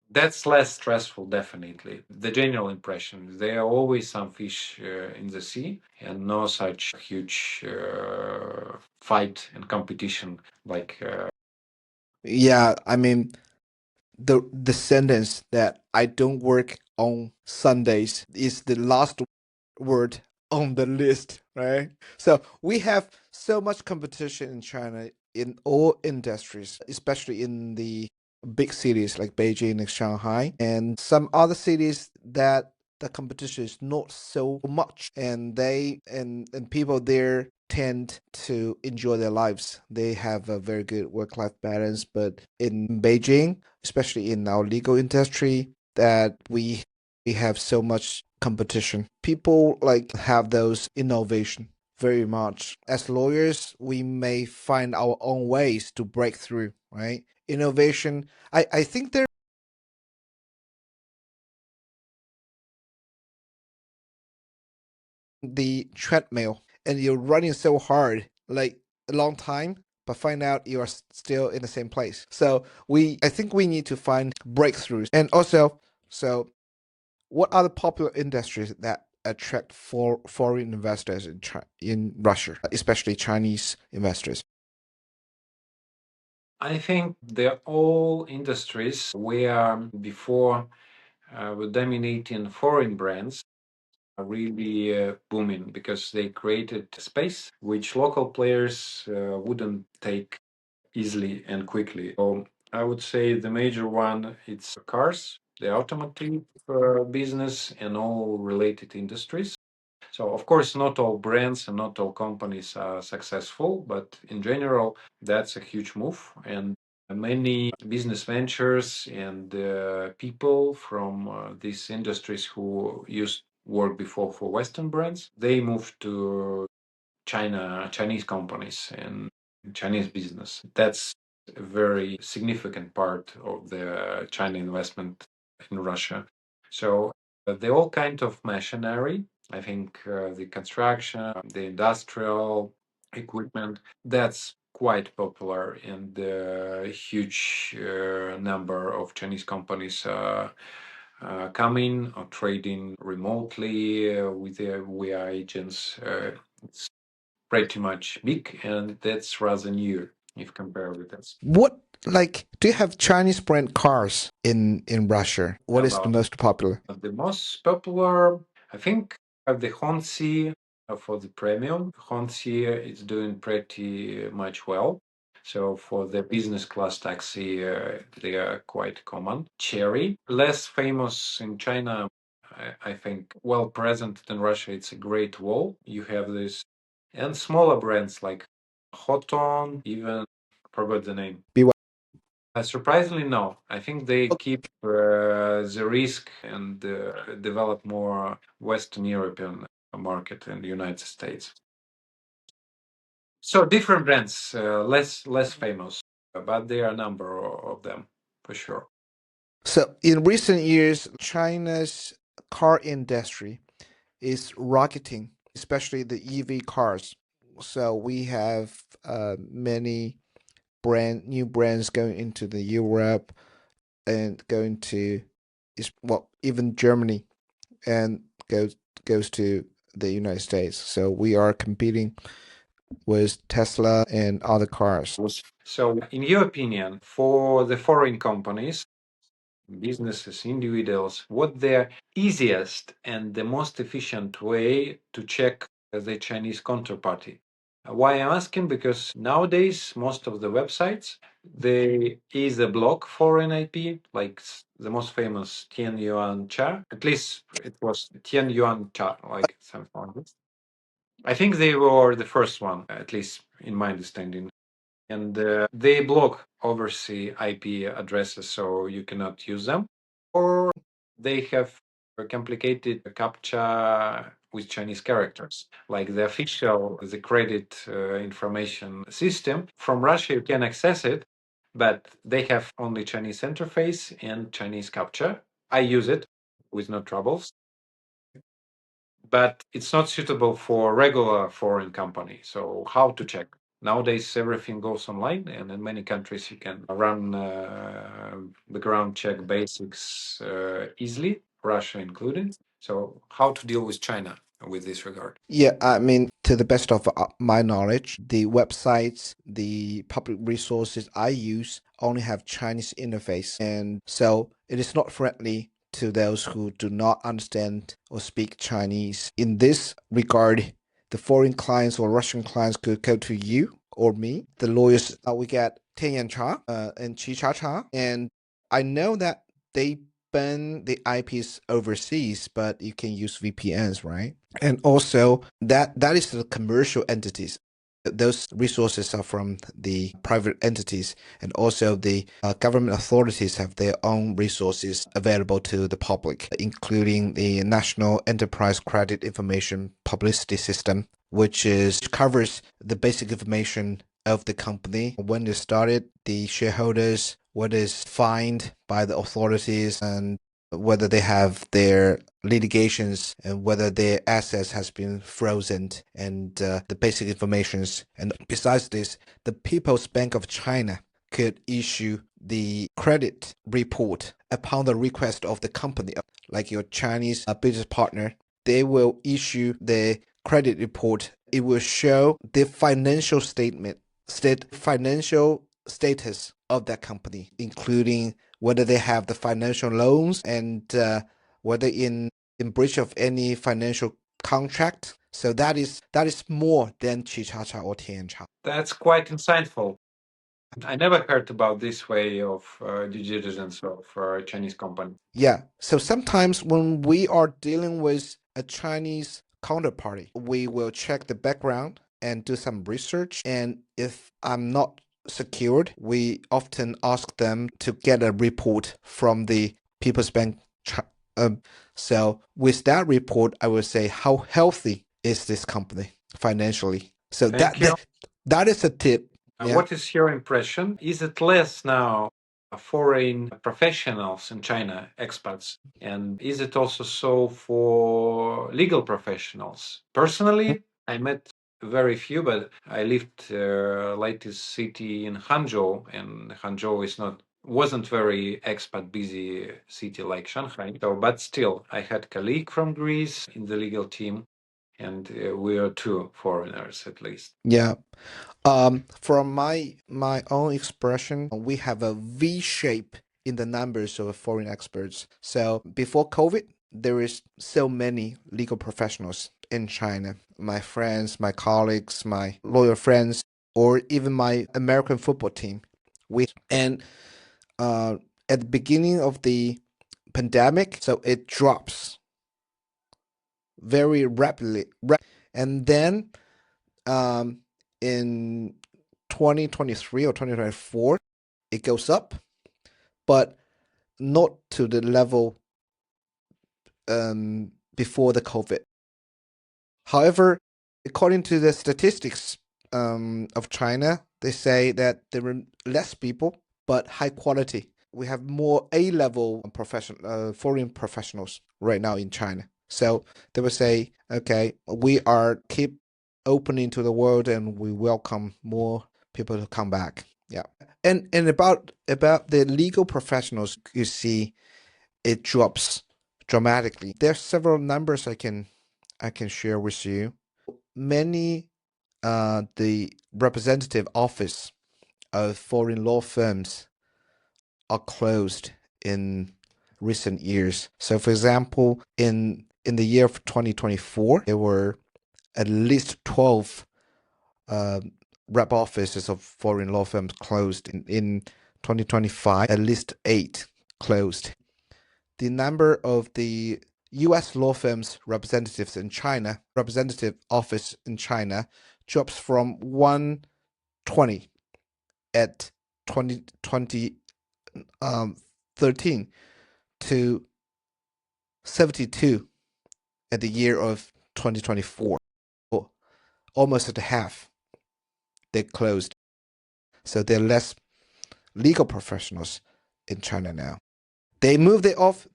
that's less stressful, definitely. The general impression, there are always some fish in the sea, and no such huge fight and competition like. Yeah, I mean the sentence that I don't work on Sundays is the last word on the list, right? So we have so much competition in China. in all industries, especially in the big cities like Beijing and Shanghai, and some other cities that the competition is not so much, and and people there tend to enjoy their lives. They have a very good work-life balance. But in Beijing, especially in our legal industry, that we have so much competition. People like have those innovation very much. As lawyers, we may find our own ways to break through, right? Innovation. I think there the treadmill and you're running so hard, like a long time, but find out you are still in the same place. So I think we need to find breakthroughs. And also, so what are the popular industries that attract foreign investors in Russia, especially Chinese investors? I think they're all industries where before were dominating foreign brands are really booming because they created space which local players wouldn't take easily and quickly. So I would say the major one it's cars, the automotive business, and all related industries. So of course, not all brands and not all companies are successful, but in general, that's a huge move. And many business ventures and people from these industries who used work before for Western brands, they moved to Chinese companies and Chinese business. That's a very significant part of the China investment in Russia. So they all kind of machinery. I think the construction, the industrial equipment, that's quite popular, and a huge number of Chinese companies coming or trading remotely with their via agents. It's pretty much big, and that's rather new if compared with us. What like do you have Chinese brand cars in Russia? What is the About most popular? the most popular, I think, the Honsi for the premium. Honsi is doing pretty much well. So for the business class taxi, they are quite common. Cherry, less famous in China, I think, well present in Russia. It's a Great Wall. You have this, and smaller brands like Hoton, even forgot the name. BY. Surprisingly, no. I think they keep the risk and develop more Western European market in the United States. So different brands, less famous, but there are a number of them for sure. So in recent years, China's car industry is rocketing, especially the EV cars. So we have many new brands going into the Europe and going to is well even Germany and goes to the United States. So we are competing with Tesla and other cars. So, in your opinion, for the foreign companies, businesses, individuals, what their easiest and the most efficient way to check the Chinese counterparty? Why I'm asking because nowadays most of the websites they either block foreign IP, like the most famous Tian Yuan Cha. At least it was Tian Yuan Cha, like something like this. I think they were the first one, at least in my understanding, and they block overseas IP addresses so you cannot use them, or they have a complicated captcha with Chinese characters, like the official, the credit information system from Russia. You can access it, but they have only Chinese interface and Chinese captcha. I use it with no troubles, but it's not suitable for regular foreign company. So how to check? Nowadays, everything goes online, and in many countries, you can run background check basics easily, Russia included. So, how to deal with China with this regard? Yeah, I mean, to the best of my knowledge, the websites, the public resources I use only have Chinese interface, and so it is not friendly to those who do not understand or speak Chinese. In this regard, the foreign clients or Russian clients could go to you or me, the lawyers, we get Tian Cha and Chi Cha Cha. And I know that they ban the IPs overseas, but you can use VPNs, right? And also that is the commercial entities. Those resources are from the private entities, and also the government authorities have their own resources available to the public, including the National Enterprise Credit Information Publicity System, which covers the basic information of the company, when it started, the shareholders, what is fined by the authorities, and whether they have their litigations and whether their assets has been frozen, and the basic informations. And besides this, the People's Bank of China could issue the credit report upon the request of the company, like your Chinese business partner. They will issue the credit report. It will show the financial status of that company, including whether they have the financial loans, and whether in breach of any financial contract. So that is more than Chichacha or Tiancha. That's quite insightful. I never heard about this way of due diligence of a Chinese company. Yeah. So sometimes when we are dealing with a Chinese counterparty, we will check the background and do some research. And if I'm not secured, we often ask them to get a report from the People's Bank. Um, so with that report, I will say how healthy is this company financially. So Thank you. that is a tip. Yeah. What is your impression? Is it less now foreign professionals in China, expats? And is it also so for legal professionals? Personally, I met very few, but I lived latest city in Hangzhou, and Hangzhou wasn't very expat busy city like Shanghai. So, but still, I had colleague from Greece in the legal team, and we are two foreigners at least. Yeah. From my own expression, we have a V shape in the numbers of foreign experts. So before COVID, there is so many legal professionals in China. My friends, my colleagues, my lawyer friends, or even my American football team. And uh, at the beginning of the pandemic, so it drops very rapidly, and then in 2023 or 2024, it goes up, but not to the level before the COVID. However, according to the statistics of China, they say that there are less people, but high quality. We have more A-level foreign professionals right now in China. So they will say, okay, we are keep opening to the world, and we welcome more people to come back. Yeah. And about the legal professionals, you see it drops dramatically. There are several numbers I can share with you. Many the representative office of foreign law firms are closed in recent years. So for example, in the year of 2024, there were at least 12 rep offices of foreign law firms closed. In 2025, at least 8 closed. The number of the U.S. law firms representative office in China drops from 120 at 2013 to 72 at the year of 2024. Almost at half they closed. So there are less legal professionals in China now. They moved their office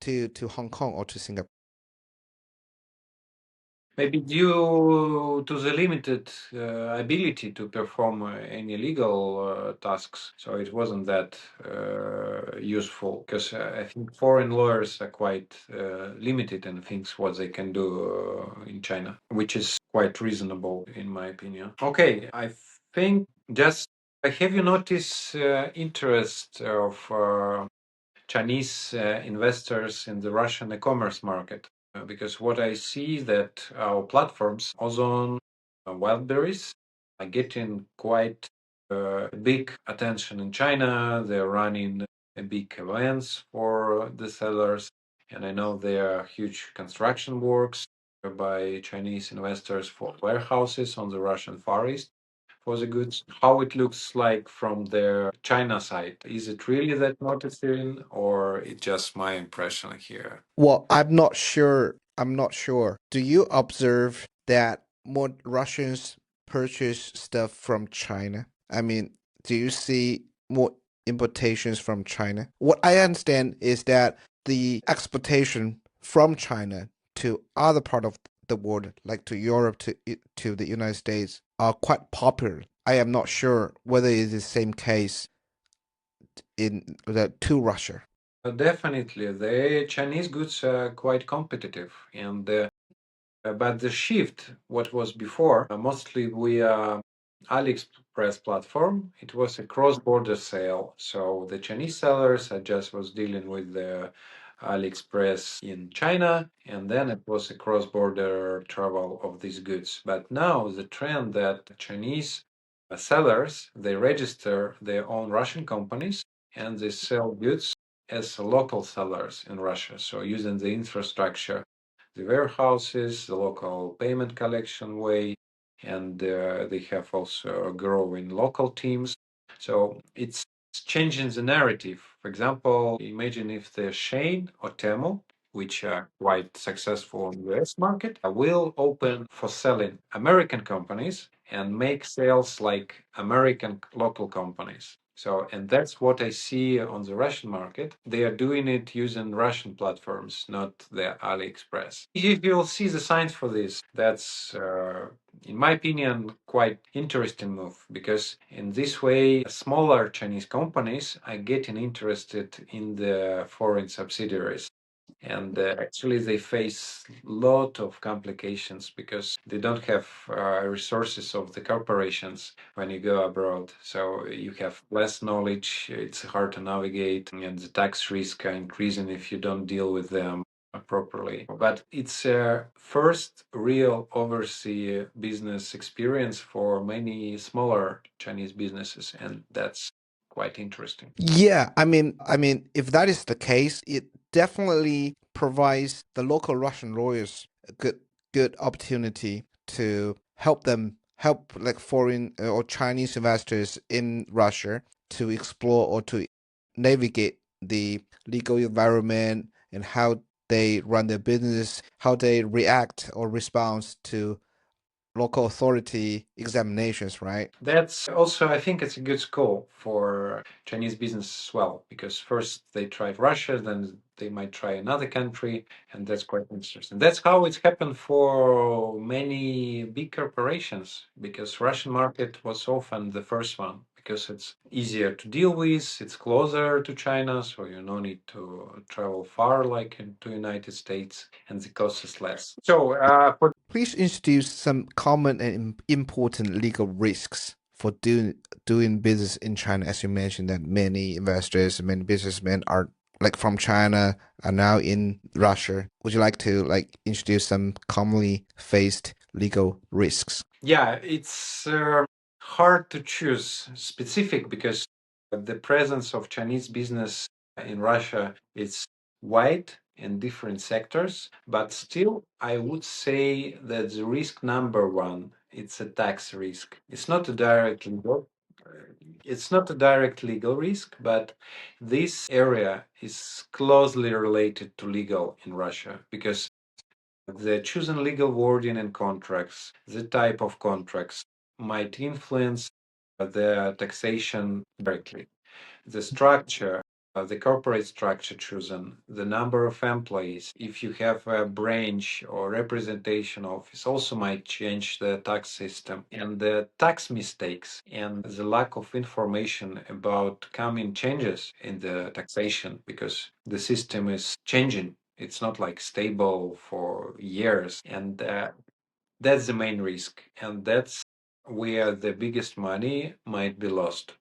to Hong Kong or to Singapore. Maybe due to the limited ability to perform any legal tasks, so it wasn't that useful. Because I think foreign lawyers are quite limited in things what they can do in China, which is quite reasonable in my opinion. Okay, I think just have you noticed interest of Chinese investors in the Russian e-commerce market? Because what I see that our platforms, Ozon, Wildberries, getting quite big attention in China. They're running big events for the sellers. And I know there are huge construction works by Chinese investors for warehouses on the Russian Far East for the goods. How it looks like from their China side? Is it really that noticing, or it's just my impression here? Well, I'm not sure. I'm not sure. Do you observe that more Russians purchase stuff from China? I mean, do you see more importations from China? What I understand is that the exportation from China to other part of the world, like to Europe, to the United States, are quite popular. I am not sure whether it is the same case in to Russia. Definitely, the Chinese goods are quite competitive, and but the shift, what was before, mostly via AliExpress platform, it was a cross-border sale. So the Chinese sellers I just was dealing with the AliExpress in China, and then it was a cross-border travel of these goods. But now the trend that Chinese sellers, they register their own Russian companies and they sell goods as local sellers in Russia. So using the infrastructure, the warehouses, the local payment collection way, and they have also growing local teams. So it's changing the narrative. For example, imagine if the Shane or Temu, which are quite successful in the US market, will open for selling American companies and make sales like American local companies. So, and that's what I see on the Russian market. They are doing it using Russian platforms, not the AliExpress. If you'll see the signs for this, that's, in my opinion, quite interesting move because in this way, smaller Chinese companies are getting interested in the foreign subsidiaries. And actually, they face a lot of complications because they don't have resources of the corporations when you go abroad. So you have less knowledge, it's hard to navigate, and the tax risk are increasing if you don't deal with them properly. But it's a first real overseas business experience for many smaller Chinese businesses, and that's quite interesting. Yeah, I mean, if that is the case, it definitely provides the local Russian lawyers a good opportunity to help like foreign or Chinese investors in Russia to explore or to navigate the legal environment and how they run their business, how they react or respond to local authority examinations, right? That's also, I think it's a good school for Chinese business as well, because first they tried Russia, then they might try another country, and that's quite interesting. That's how it's happened for many big corporations, because Russian market was often the first one, because it's easier to deal with, it's closer to China, so you no need to travel far like into United States, and the cost is less. So for Please introduce some common and important legal risks for doing business in China. As you mentioned, that many investors, many businessmen are like from China are now in Russia. Would you like to like introduce some commonly faced legal risks? Yeah, it's hard to choose specific because the presence of Chinese business in Russia is wide in different sectors, but still, I would say that the risk number one, it's a tax risk. It's not a direct legal risk, but this area is closely related to legal in Russia because the chosen legal wording in contracts, the type of contracts might influence the taxation directly. The structure, the corporate structure chosen, the number of employees, if you have a branch or representation office, also might change the tax system. And the tax mistakes and the lack of information about coming changes in the taxation because the system is changing. It's not like stable for years. And that's the main risk. And that's where the biggest money might be lost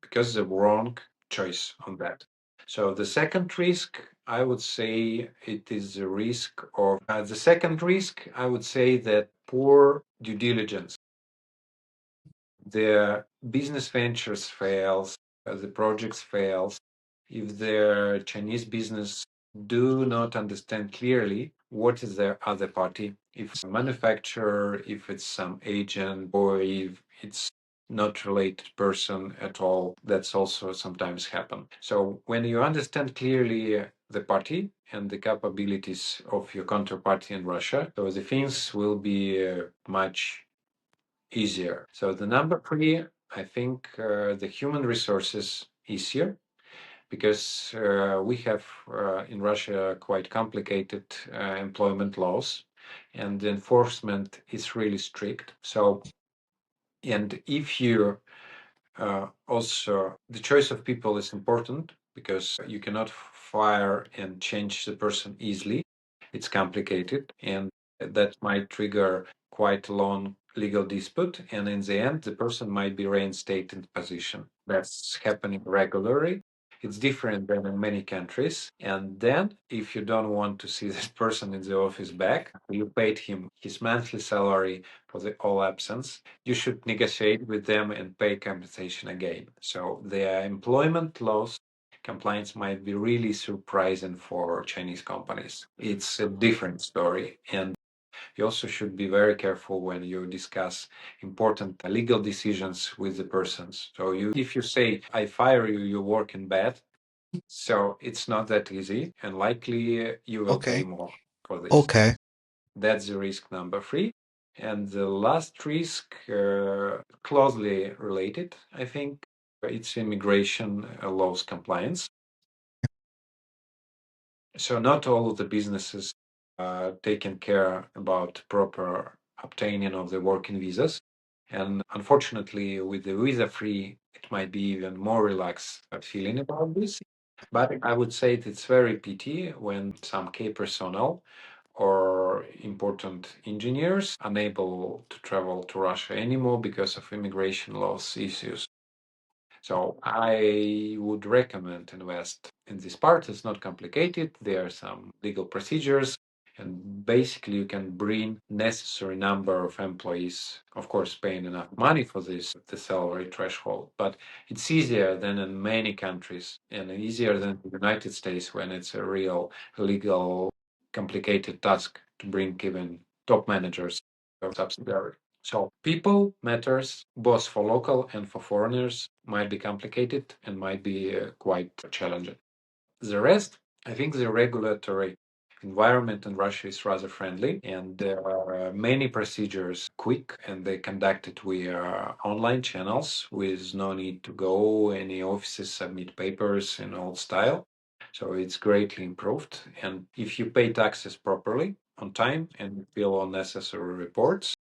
because the wrong choice on that. So the second risk, I would say it is the risk of the second risk, I would say that poor due diligence. the business ventures fails, the projects fails, if the Chinese business do not understand clearly what is their other party, if it's a manufacturer, if it's some agent, or if it's not related person at all, that's also sometimes happen. So when you understand clearly the party and the capabilities of your counterparty in Russia, so the things will be much easier. So the number three, I think the human resources easier because we have in Russia quite complicated employment laws and the enforcement is really strict. So, and if you also, the choice of people is important because you cannot fire and change the person easily. It's complicated, and that might trigger quite a long legal dispute. And in the end, the person might be reinstated in position. That's happening regularly. It's different than in many countries. And then, if you don't want to see this person in the office back, you paid him his monthly salary for the all absence, you should negotiate with them and pay compensation again. So the employment laws compliance might be really surprising for Chinese companies. It's a different story. And you also should be very careful when you discuss important legal decisions with the persons. So if you say, I fire you, you work in bed, so it's not that easy and likely you will pay Okay. more for this. Okay. That's the risk number three. And the last risk, closely related, I think, it's immigration laws compliance. So not all of the businesses are taking care about proper obtaining of the working visas. And unfortunately, with the visa free, it might be even more relaxed feeling about this. But I would say it's very pity when some key personnel or important engineers unable to travel to Russia anymore because of immigration laws issues. So I would recommend invest in this part. It's not complicated. There are some legal procedures and basically you can bring necessary number of employees, of course paying enough money for this, the salary threshold, but it's easier than in many countries and easier than the United States when it's a real legal complicated task to bring even top managers of subsidiary. So people matters both for local and for foreigners might be complicated and might be quite challenging. The rest, I think the regulatory environment in Russia is rather friendly and there are many procedures quick and they conducted via online channels with no need to go any offices, submit papers in old style. So it's greatly improved. And if you pay taxes properly on time and fill all necessary reports,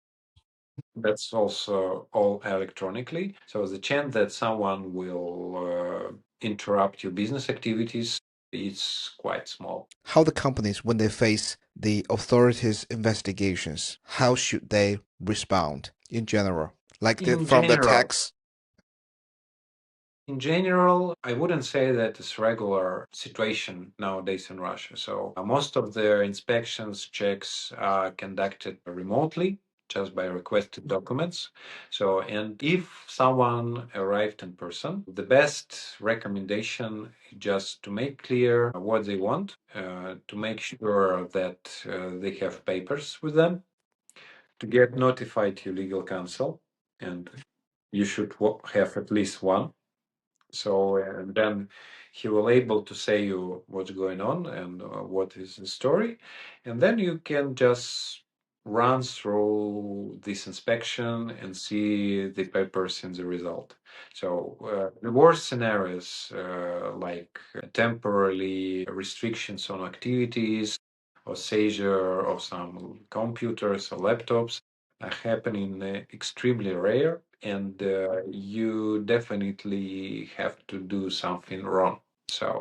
that's also all electronically. So the chance that someone will interrupt your business activities is quite small. How the companies, when they face the authorities' investigations, how should they respond in general? Like In from the general, tax? In general, I wouldn't say that it's regular situation nowadays in Russia. So most of the inspections checks are conducted remotely just by requested documents. So, and if someone arrived in person, the best recommendation is just to make clear what they want, to make sure that they have papers with them, to get notified to legal counsel, and you should have at least one so and then he will able to say you what's going on and what is the story, and then you can just run through this inspection and see the papers in the result. So the worst scenarios like temporarily restrictions on activities or seizure of some computers or laptops are happening extremely rare and you definitely have to do something wrong. So,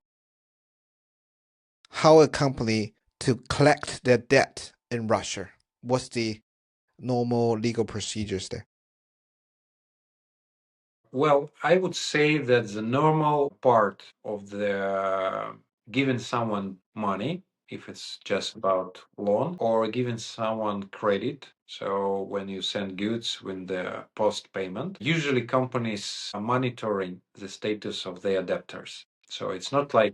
How a company to collect their debt in Russia? What's the normal legal procedures there? well, I would say that the normal part of the giving someone money if it's just about loan or giving someone credit. So when you send goods with the post payment, usually companies are monitoring the status of their debtors. So it's not like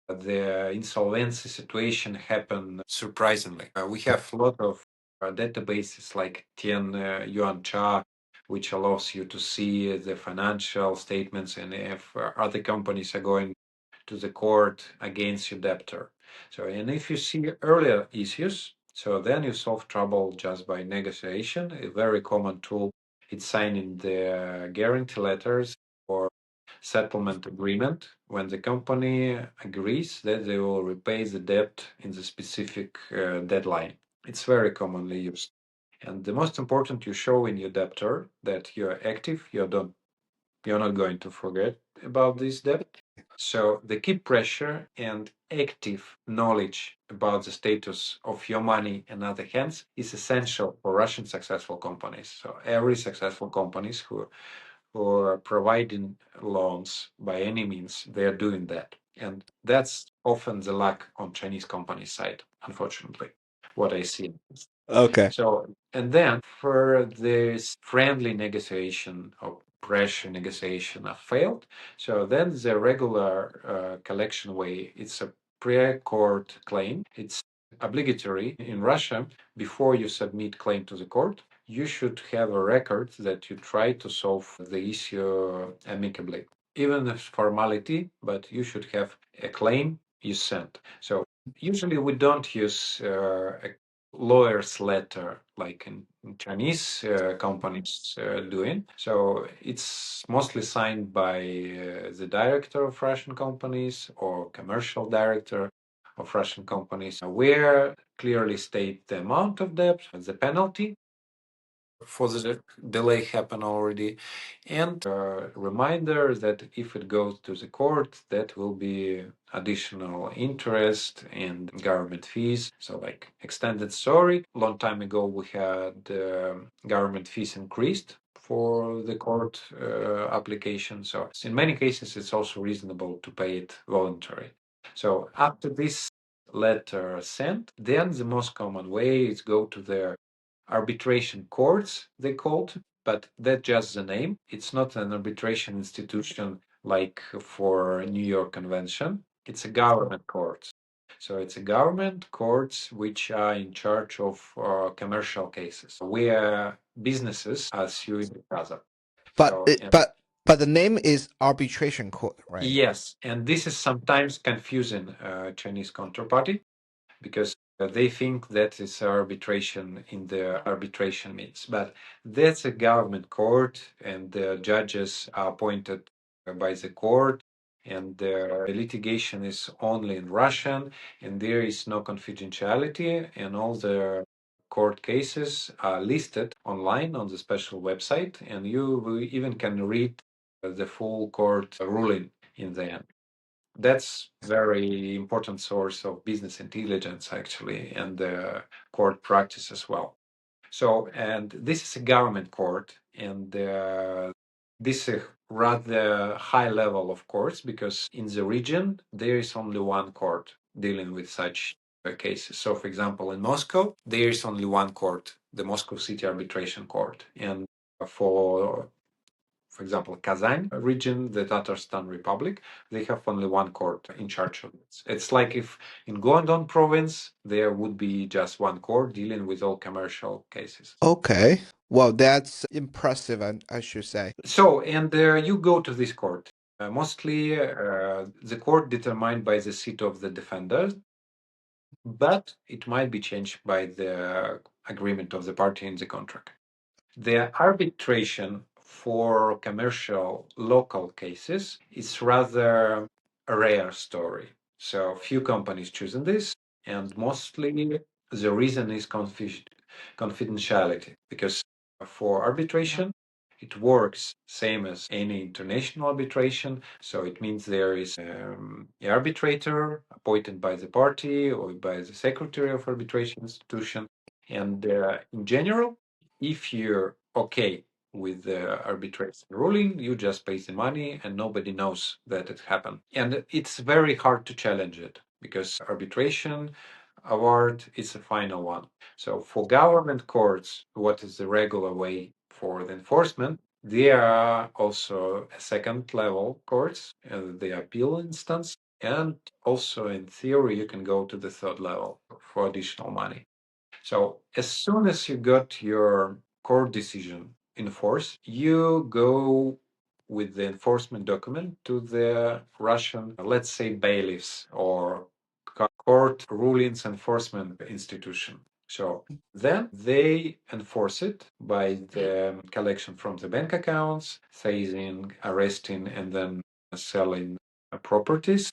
the insolvency situation happened surprisingly. We have a lot of databases like Tian Yuan Cha, which allows you to see the financial statements and if other companies are going to the court against your debtor. So, and if you see earlier issues, so then you solve trouble just by negotiation. A very common tool is signing the guarantee letters or settlement agreement when the company agrees that they will repay the debt in the specific deadline. It's very commonly used. And the most important, you show in your debtor that you're active, you're not going to forget about this debt. So the key pressure and active knowledge about the status of your money in other hands is essential for Russian successful companies. So every successful companies who are providing loans by any means, they are doing that. And that's often the lack on Chinese companies' side, unfortunately, what I see. Okay. So, and then for this friendly negotiation or pressure negotiation are failed, so then the regular collection way, it's a pre-court claim. It's obligatory in Russia. Before you submit claim to the court, you should have a record that you try to solve the issue amicably. Even if formality, but you should have a claim you sent. So usually we don't use a lawyer's letter like in Chinese companies doing. So it's mostly signed by the director of Russian companies or commercial director of Russian companies, where clearly state the amount of debt, the penalty for the delay happened already, and a reminder that if it goes to the court, that will be additional interest and government fees. So, like extended story, long time ago we had government fees increased for the court application. So, in many cases, it's also reasonable to pay it voluntary. So, after this letter sent, then the most common way is go to the arbitration courts, they called, but that's just the name. It's not an arbitration institution like for New York Convention. It's a government court. So it's a government courts which are in charge of commercial cases where businesses are suing each other. But So it, but the name is arbitration court, right? yes, and this is sometimes confusing Chinese counterparty because they think that is arbitration in the arbitration means. But that's a government court, and the judges are appointed by the court, and the litigation is only in Russian, and there is no confidentiality, and all the court cases are listed online on the special website, and you even can read the full court ruling in the end. That's very important source of business intelligence actually and court practice as well. So, and this is a government court, and this is a rather high level of courts because in the region there is only one court dealing with such cases. So, for example, in Moscow there is only one court, the Moscow City Arbitration Court, and for example, Kazan region, the Tatarstan Republic, they have only one court in charge of it. It's like if in Guangdong province, there would be just one court dealing with all commercial cases. Okay. Well, that's impressive, I should say. So, and you go to this court. Mostly the court determined by the seat of the defender, but it might be changed by the agreement of the party in the contract. The arbitration for commercial local cases is rather a rare story. So few companies choosing this, and mostly the reason is confidentiality because for arbitration it works same as any international arbitration. So it means there is an arbitrator appointed by the party or by the secretary of arbitration institution, and in general if you're okay with the arbitration ruling, you just pay the money and nobody knows that it happened. And it's very hard to challenge it because arbitration award is the final one. So for government courts, what is the regular way for the enforcement? There are also a second level courts, the appeal instance, and also in theory you can go to the third level for additional money. So as soon as you got your court decision in force, you go with the enforcement document to the Russian, let's say, bailiffs or court rulings enforcement institution. So then they enforce it by the collection from the bank accounts, seizing, arresting, and then selling properties.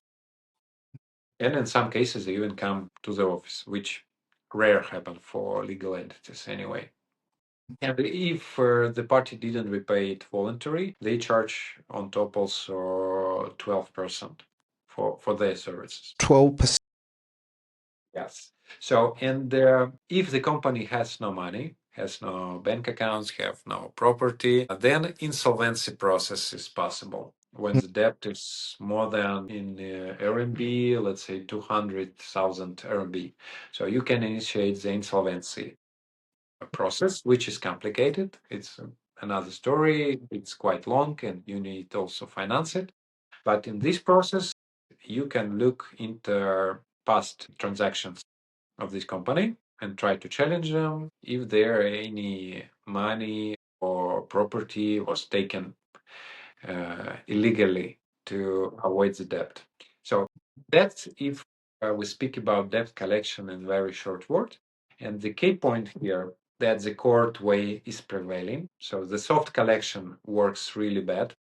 And in some cases, they even come to the office, which rare happen for legal entities anyway. And if the party didn't repay it voluntarily, they charge on top also 12% for their services. 12%. Yes. So, and if the company has no money, has no bank accounts, have no property, then insolvency process is possible. When the debt is more than in RMB, let's say 200,000 RMB. So you can initiate the insolvency process, which is complicated. It's another story. It's quite long and you need also finance it. But in this process, you can look into past transactions of this company and try to challenge them if there any money or property was taken illegally to avoid the debt. So that's if we speak about debt collection in very short word. And the key point here that the court way is prevailing. So the soft collection works really bad,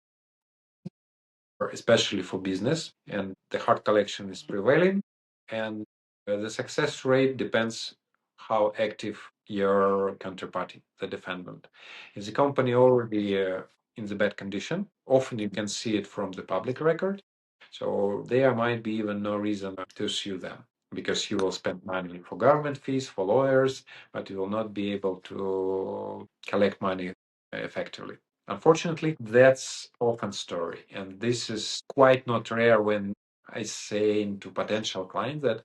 especially for business, and the hard collection is prevailing. And the success rate depends how active your counterparty, the defendant. If the company already in the bad condition, often you can see it from the public record. So there might be even no reason to sue them because you will spend money for government fees, for lawyers, but you will not be able to collect money effectively. Unfortunately, that's often story, and this is quite not rare when I say to potential clients that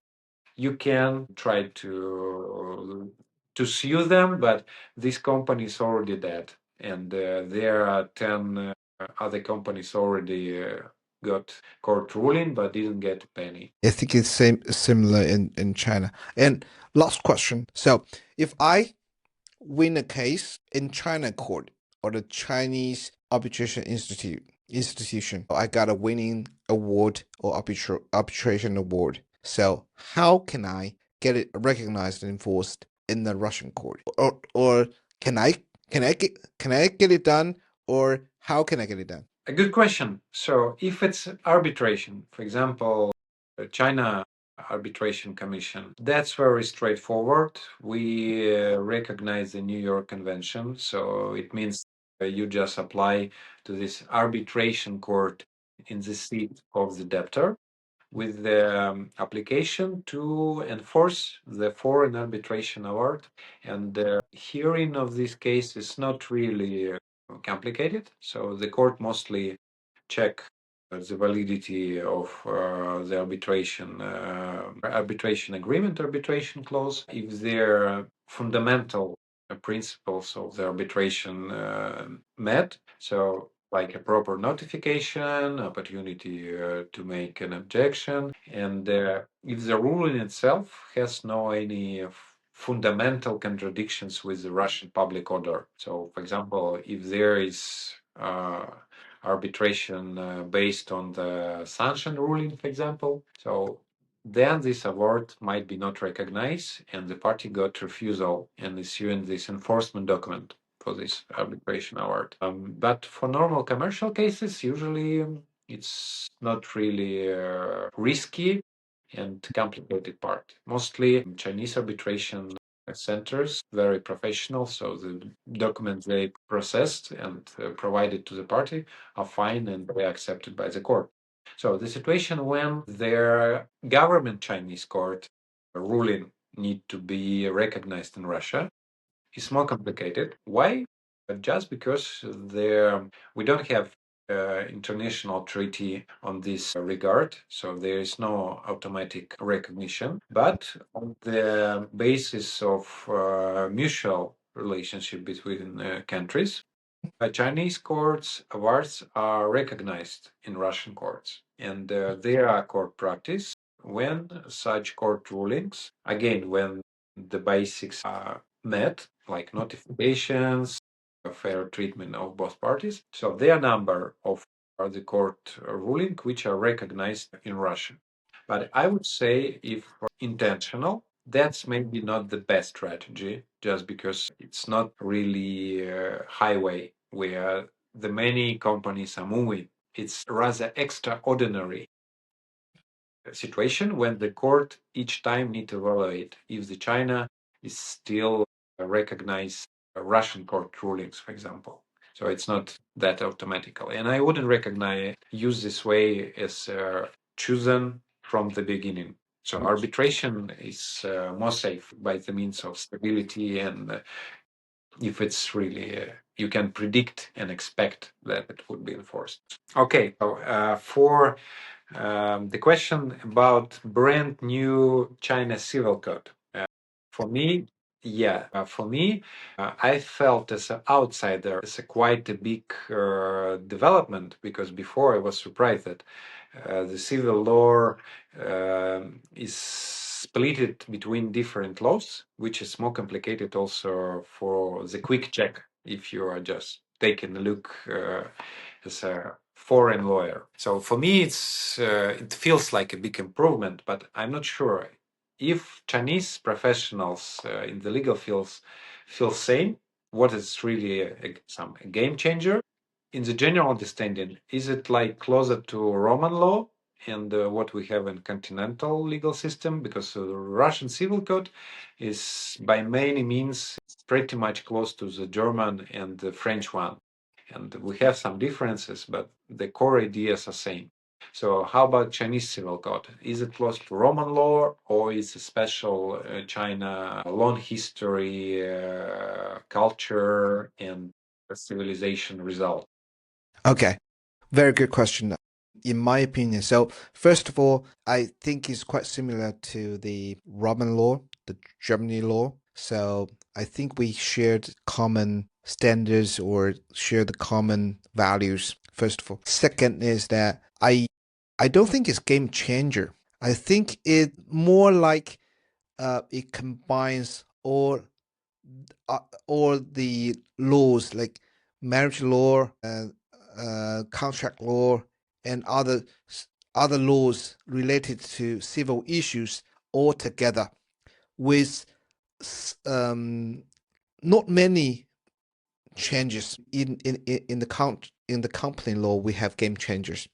you can try to sue them, but this company is already dead, and there are 10 other companies already got court ruling but didn't get a penny. I think it's similar in China. And last question. So if I win a case in China court or the Chinese arbitration institution, I got a winning award or arbitration award. So how can I get it recognized and enforced in the Russian court? Or can I get it done, or how can I get it done? A good question. So if it's arbitration, for example, China Arbitration Commission, that's very straightforward. We recognize the New York Convention, so it means you just apply to this arbitration court in the seat of the debtor with the application to enforce the foreign arbitration award. And the hearing of this case is not really complicated. So the court mostly check the validity of the arbitration agreement, arbitration clause, if their fundamental principles of the arbitration met. So like a proper notification, opportunity to make an objection, and if the ruling itself has no any fundamental contradictions with the Russian public order. So, for example, if there is arbitration based on the sanction ruling, for example, so then this award might be not recognized, and the party got refusal and issuing this enforcement document for this arbitration award. But for normal commercial cases, usually it's not really risky and complicated part. Mostly Chinese arbitration centers, very professional, so the documents they processed and provided to the party are fine and they are accepted by the court. So the situation when their government Chinese court ruling need to be recognized in Russia is more complicated. Why? Just because we don't have international treaty on this regard, so there is no automatic recognition. But on the basis of mutual relationship between countries, Chinese courts awards are recognized in Russian courts, and there are court practice when such court rulings, again, when the basics are met, like notifications, fair treatment of both parties. So there are a number of the court ruling which are recognized in Russia. But I would say if intentional, that's maybe not the best strategy, just because it's not really a highway where the many companies are moving. It's rather extraordinary situation when the court each time need to evaluate if the China is still recognize Russian court rulings, for example. So it's not that automatically. And I wouldn't recognize use this way as chosen from the beginning. So arbitration is more safe by the means of stability, and if it's really you can predict and expect that it would be enforced. Okay, so for the question about brand new China civil code. For me, I felt as an outsider, it's quite a big development, because before I was surprised that the civil law is split between different laws, which is more complicated also for the quick check if you are just taking a look as a foreign lawyer. So for me, it feels like a big improvement, but I'm not sure if Chinese professionals in the legal fields feel same. What is really a game changer? In the general understanding, is it like closer to Roman law and what we have in continental legal system? Because the Russian civil code is by many means pretty much close to the German and the French one. And we have some differences, but the core ideas are same. So how about Chinese civil code? Is it close to Roman law, or is it special China long history, culture, and civilization result? Okay, very good question, in my opinion. So, first of all, I think it's quite similar to the Roman law, the Germany law. So, I think we shared common standards or share the common values, first of all. Second is that I don't think it's game changer. I think it more like it combines all the laws like marriage law, contract law, and other laws related to civil issues all together with um, not many changes in the company law. We have game changers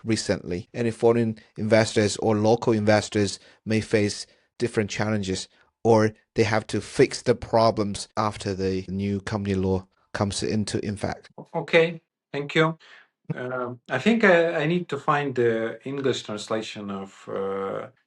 recently. Any foreign investors or local investors may face different challenges, or they have to fix the problems after the new company law comes into effect. Okay, thank you. I think I need to find the English translation of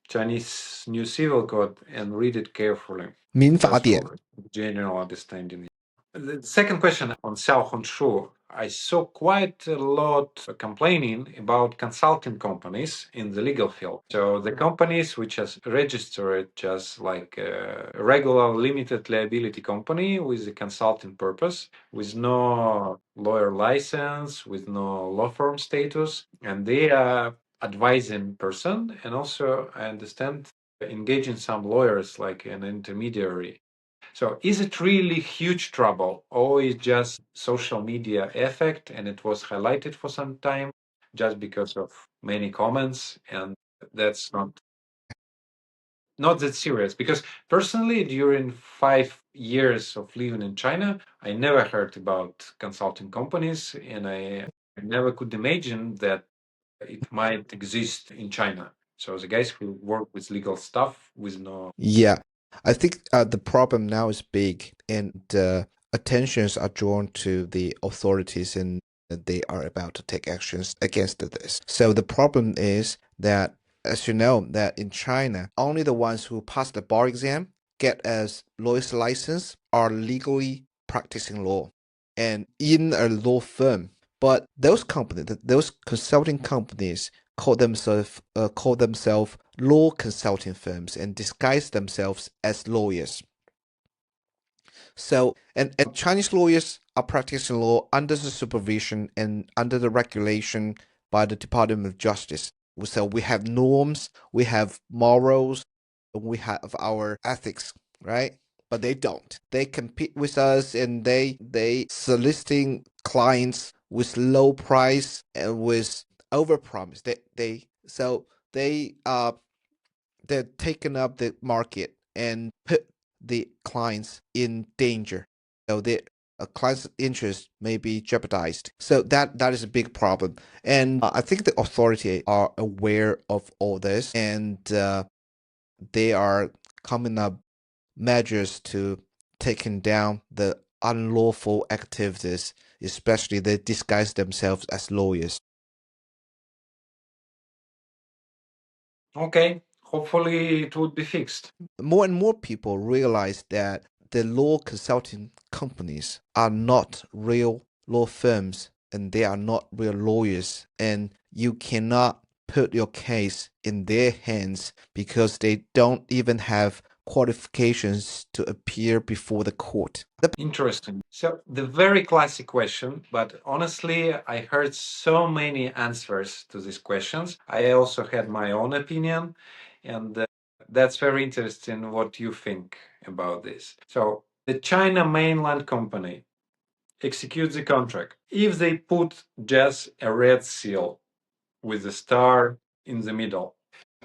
Chinese New Civil Code and read it carefully, 民法 just 典 for general understanding. The second question on Xiaohongshu, I saw quite a lot complaining about consulting companies in the legal field. So the companies which are registered just like a regular limited liability company with a consulting purpose, with no lawyer license, with no law firm status, and they are advising person, and also I understand engaging some lawyers like an intermediary. So is it really huge trouble, or is just social media effect and it was highlighted for some time just because of many comments, and that's not that serious? Because personally, during 5 years of living in China, I never heard about consulting companies, and I never could imagine that it might exist in China. So the guys who work with legal stuff with no. Yeah, I think the problem now is big, and attentions are drawn to the authorities, and they are about to take actions against this. So the problem is that, as you know, that in China, only the ones who pass the bar exam, get a lawyer's license, are legally practicing law, and in a law firm. But those companies, those consulting companies, call themselves law consulting firms and disguise themselves as lawyers. So, and Chinese lawyers are practicing law under the supervision and under the regulation by the Department of Justice. So we have norms, we have morals, and we have our ethics, right? But they don't. They compete with us, and they soliciting clients with low price and with overpromise. They're taking up the market and put the clients in danger. So the client's interest may be jeopardized. So that is a big problem. And I think the authority are aware of all this, and they are coming up measures to taking down the unlawful activities, especially they disguise themselves as lawyers. Okay, hopefully it would be fixed. More and more people realize that the law consulting companies are not real law firms and they are not real lawyers, and you cannot put your case in their hands because they don't even have qualifications to appear before the court. Interesting. So, the very classic question, but honestly, I heard so many answers to these questions. I also had my own opinion, and that's very interesting what you think about this. So, the China mainland company executes the contract. If they put just a red seal with a star in the middle,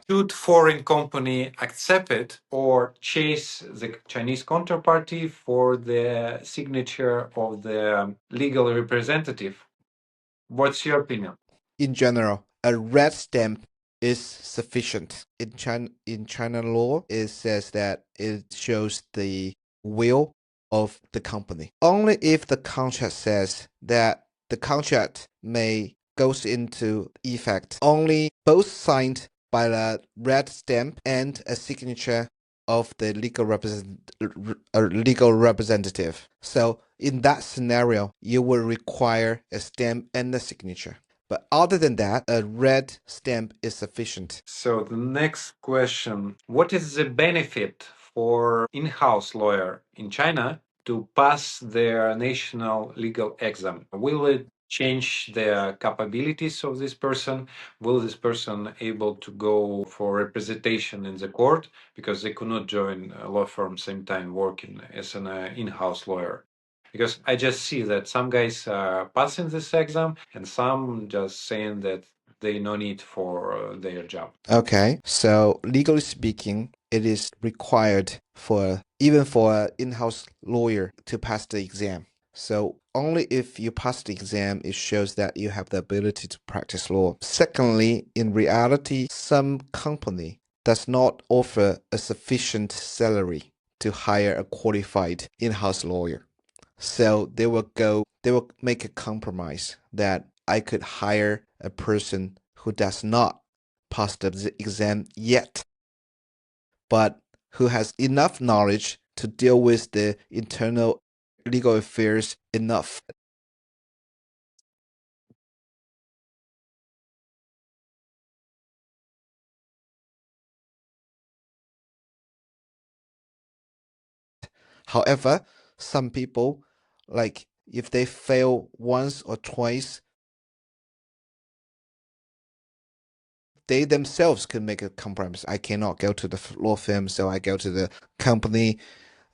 should foreign company accept it or chase the Chinese counterparty for the signature of the legal representative? What's your opinion? In general, a red stamp is sufficient. In China law, it says that it shows the will of the company. Only if the contract says that the contract may goes into effect only both signed by the red stamp and a signature of the legal representative. So in that scenario, you will require a stamp and a signature. But other than that, a red stamp is sufficient. So the next question, what is the benefit for in-house lawyer in China to pass their national legal exam? Will it change the capabilities of this person? Will this person able to go for representation in the court because they could not join a law firm same time working as an in-house lawyer? Because I just see that some guys are passing this exam and some just saying that they no need for their job. Okay, so legally speaking, it is required for even for an in-house lawyer to pass the exam. So only if you pass the exam, it shows that you have the ability to practice law. Secondly, in reality, some company does not offer a sufficient salary to hire a qualified in-house lawyer. So they will make a compromise that I could hire a person who does not pass the exam yet, but who has enough knowledge to deal with the internal legal affairs enough. However, some people, like if they fail once or twice, they themselves can make a compromise. I cannot go to the law firm, so I go to the company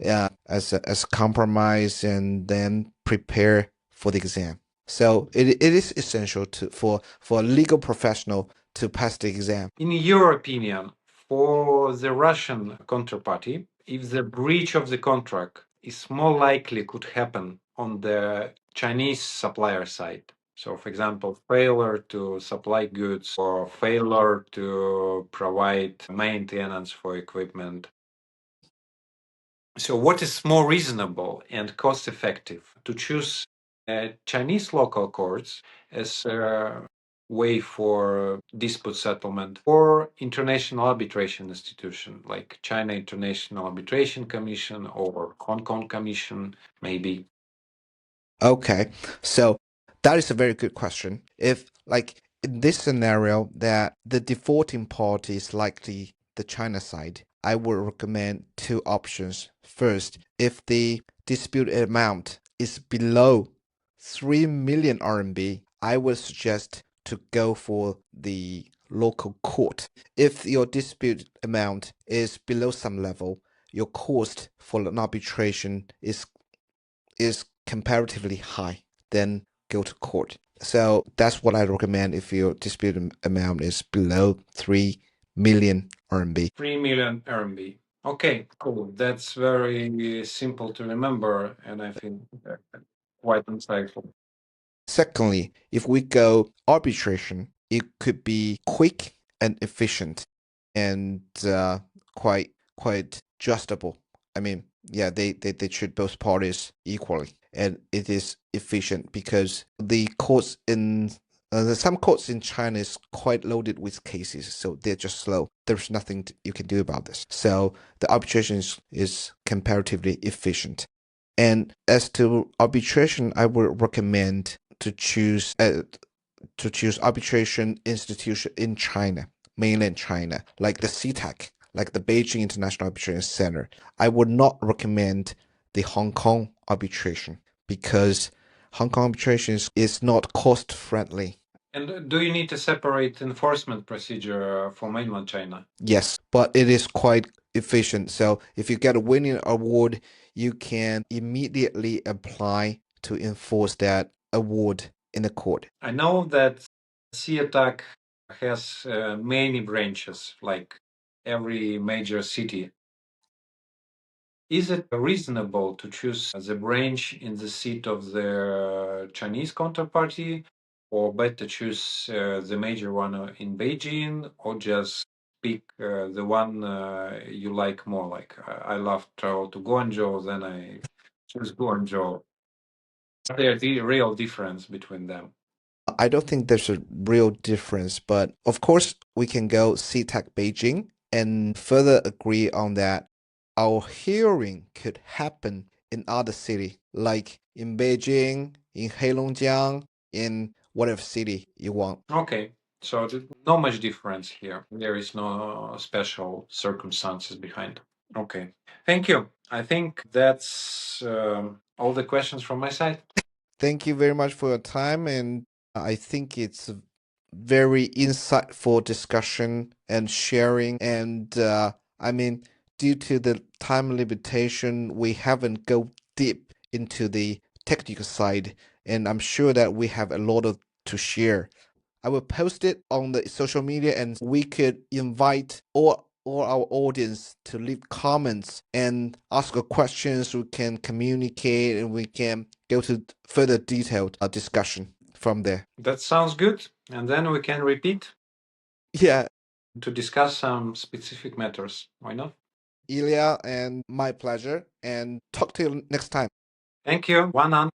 as a compromise and then prepare for the exam. So it is essential for a legal professional to pass the exam. In your opinion, for the Russian counterparty, if the breach of the contract is more likely could happen on the Chinese supplier side, so for example, failure to supply goods or failure to provide maintenance for equipment. So, what is more reasonable and cost effective to choose Chinese local courts as a way for dispute settlement or international arbitration institution like China International Arbitration Commission or Hong Kong Commission, maybe? Okay, so That is a very good question. If, like, in this scenario, that the defaulting party is likely the China side, I would recommend two options. First, if the dispute amount is below 3 million RMB, I would suggest to go for the local court. If your dispute amount is below some level, your cost for an arbitration is comparatively high, then go to court. So that's what I recommend if your dispute amount is below 3 million RMB. 3 million RMB. Okay, cool. That's very simple to remember, and I think quite insightful. Secondly, if we go arbitration, it could be quick and efficient and quite justable. I mean, yeah, they treat both parties equally, and it is efficient because the courts in some courts in China is quite loaded with cases, so they're just slow. There's nothing you can do about this. So the arbitration is comparatively efficient. And as to arbitration, I would recommend to choose arbitration institution in China, mainland China, like the CTAC, like the Beijing International Arbitration Center. I would not recommend the Hong Kong arbitration because Hong Kong arbitration is not cost friendly. And do you need a separate enforcement procedure for mainland China? Yes, but it is quite efficient. So if you get a winning award, you can immediately apply to enforce that award in the court. I know that CATAC has many branches, like every major city. Is it reasonable to choose the branch in the seat of the Chinese counterparty, or better choose the major one in Beijing, or just pick the one you like more? Like I love travel to Guangzhou, then I choose Guangzhou. There's the real difference between them. I don't think there's a real difference, but of course we can go CTAC Beijing and further agree on that our hearing could happen in other city, like in Beijing, in Heilongjiang, in whatever city you want. Okay, so no much difference here. There is no special circumstances behind. Okay, thank you. I think that's all the questions from my side. Thank you very much for your time, and I think it's a very insightful discussion and sharing. And I mean, due to the time limitation, we haven't go deep into the technical side, and I'm sure that we have a lot of to share. I will post it on the social media, and we could invite all our audience to leave comments and ask questions. We can communicate, and we can go to further detailed discussion from there. That sounds good. And then we can repeat Yeah, to discuss some specific matters. Why not? Ilya, and my pleasure. And talk to you next time. Thank you. One on.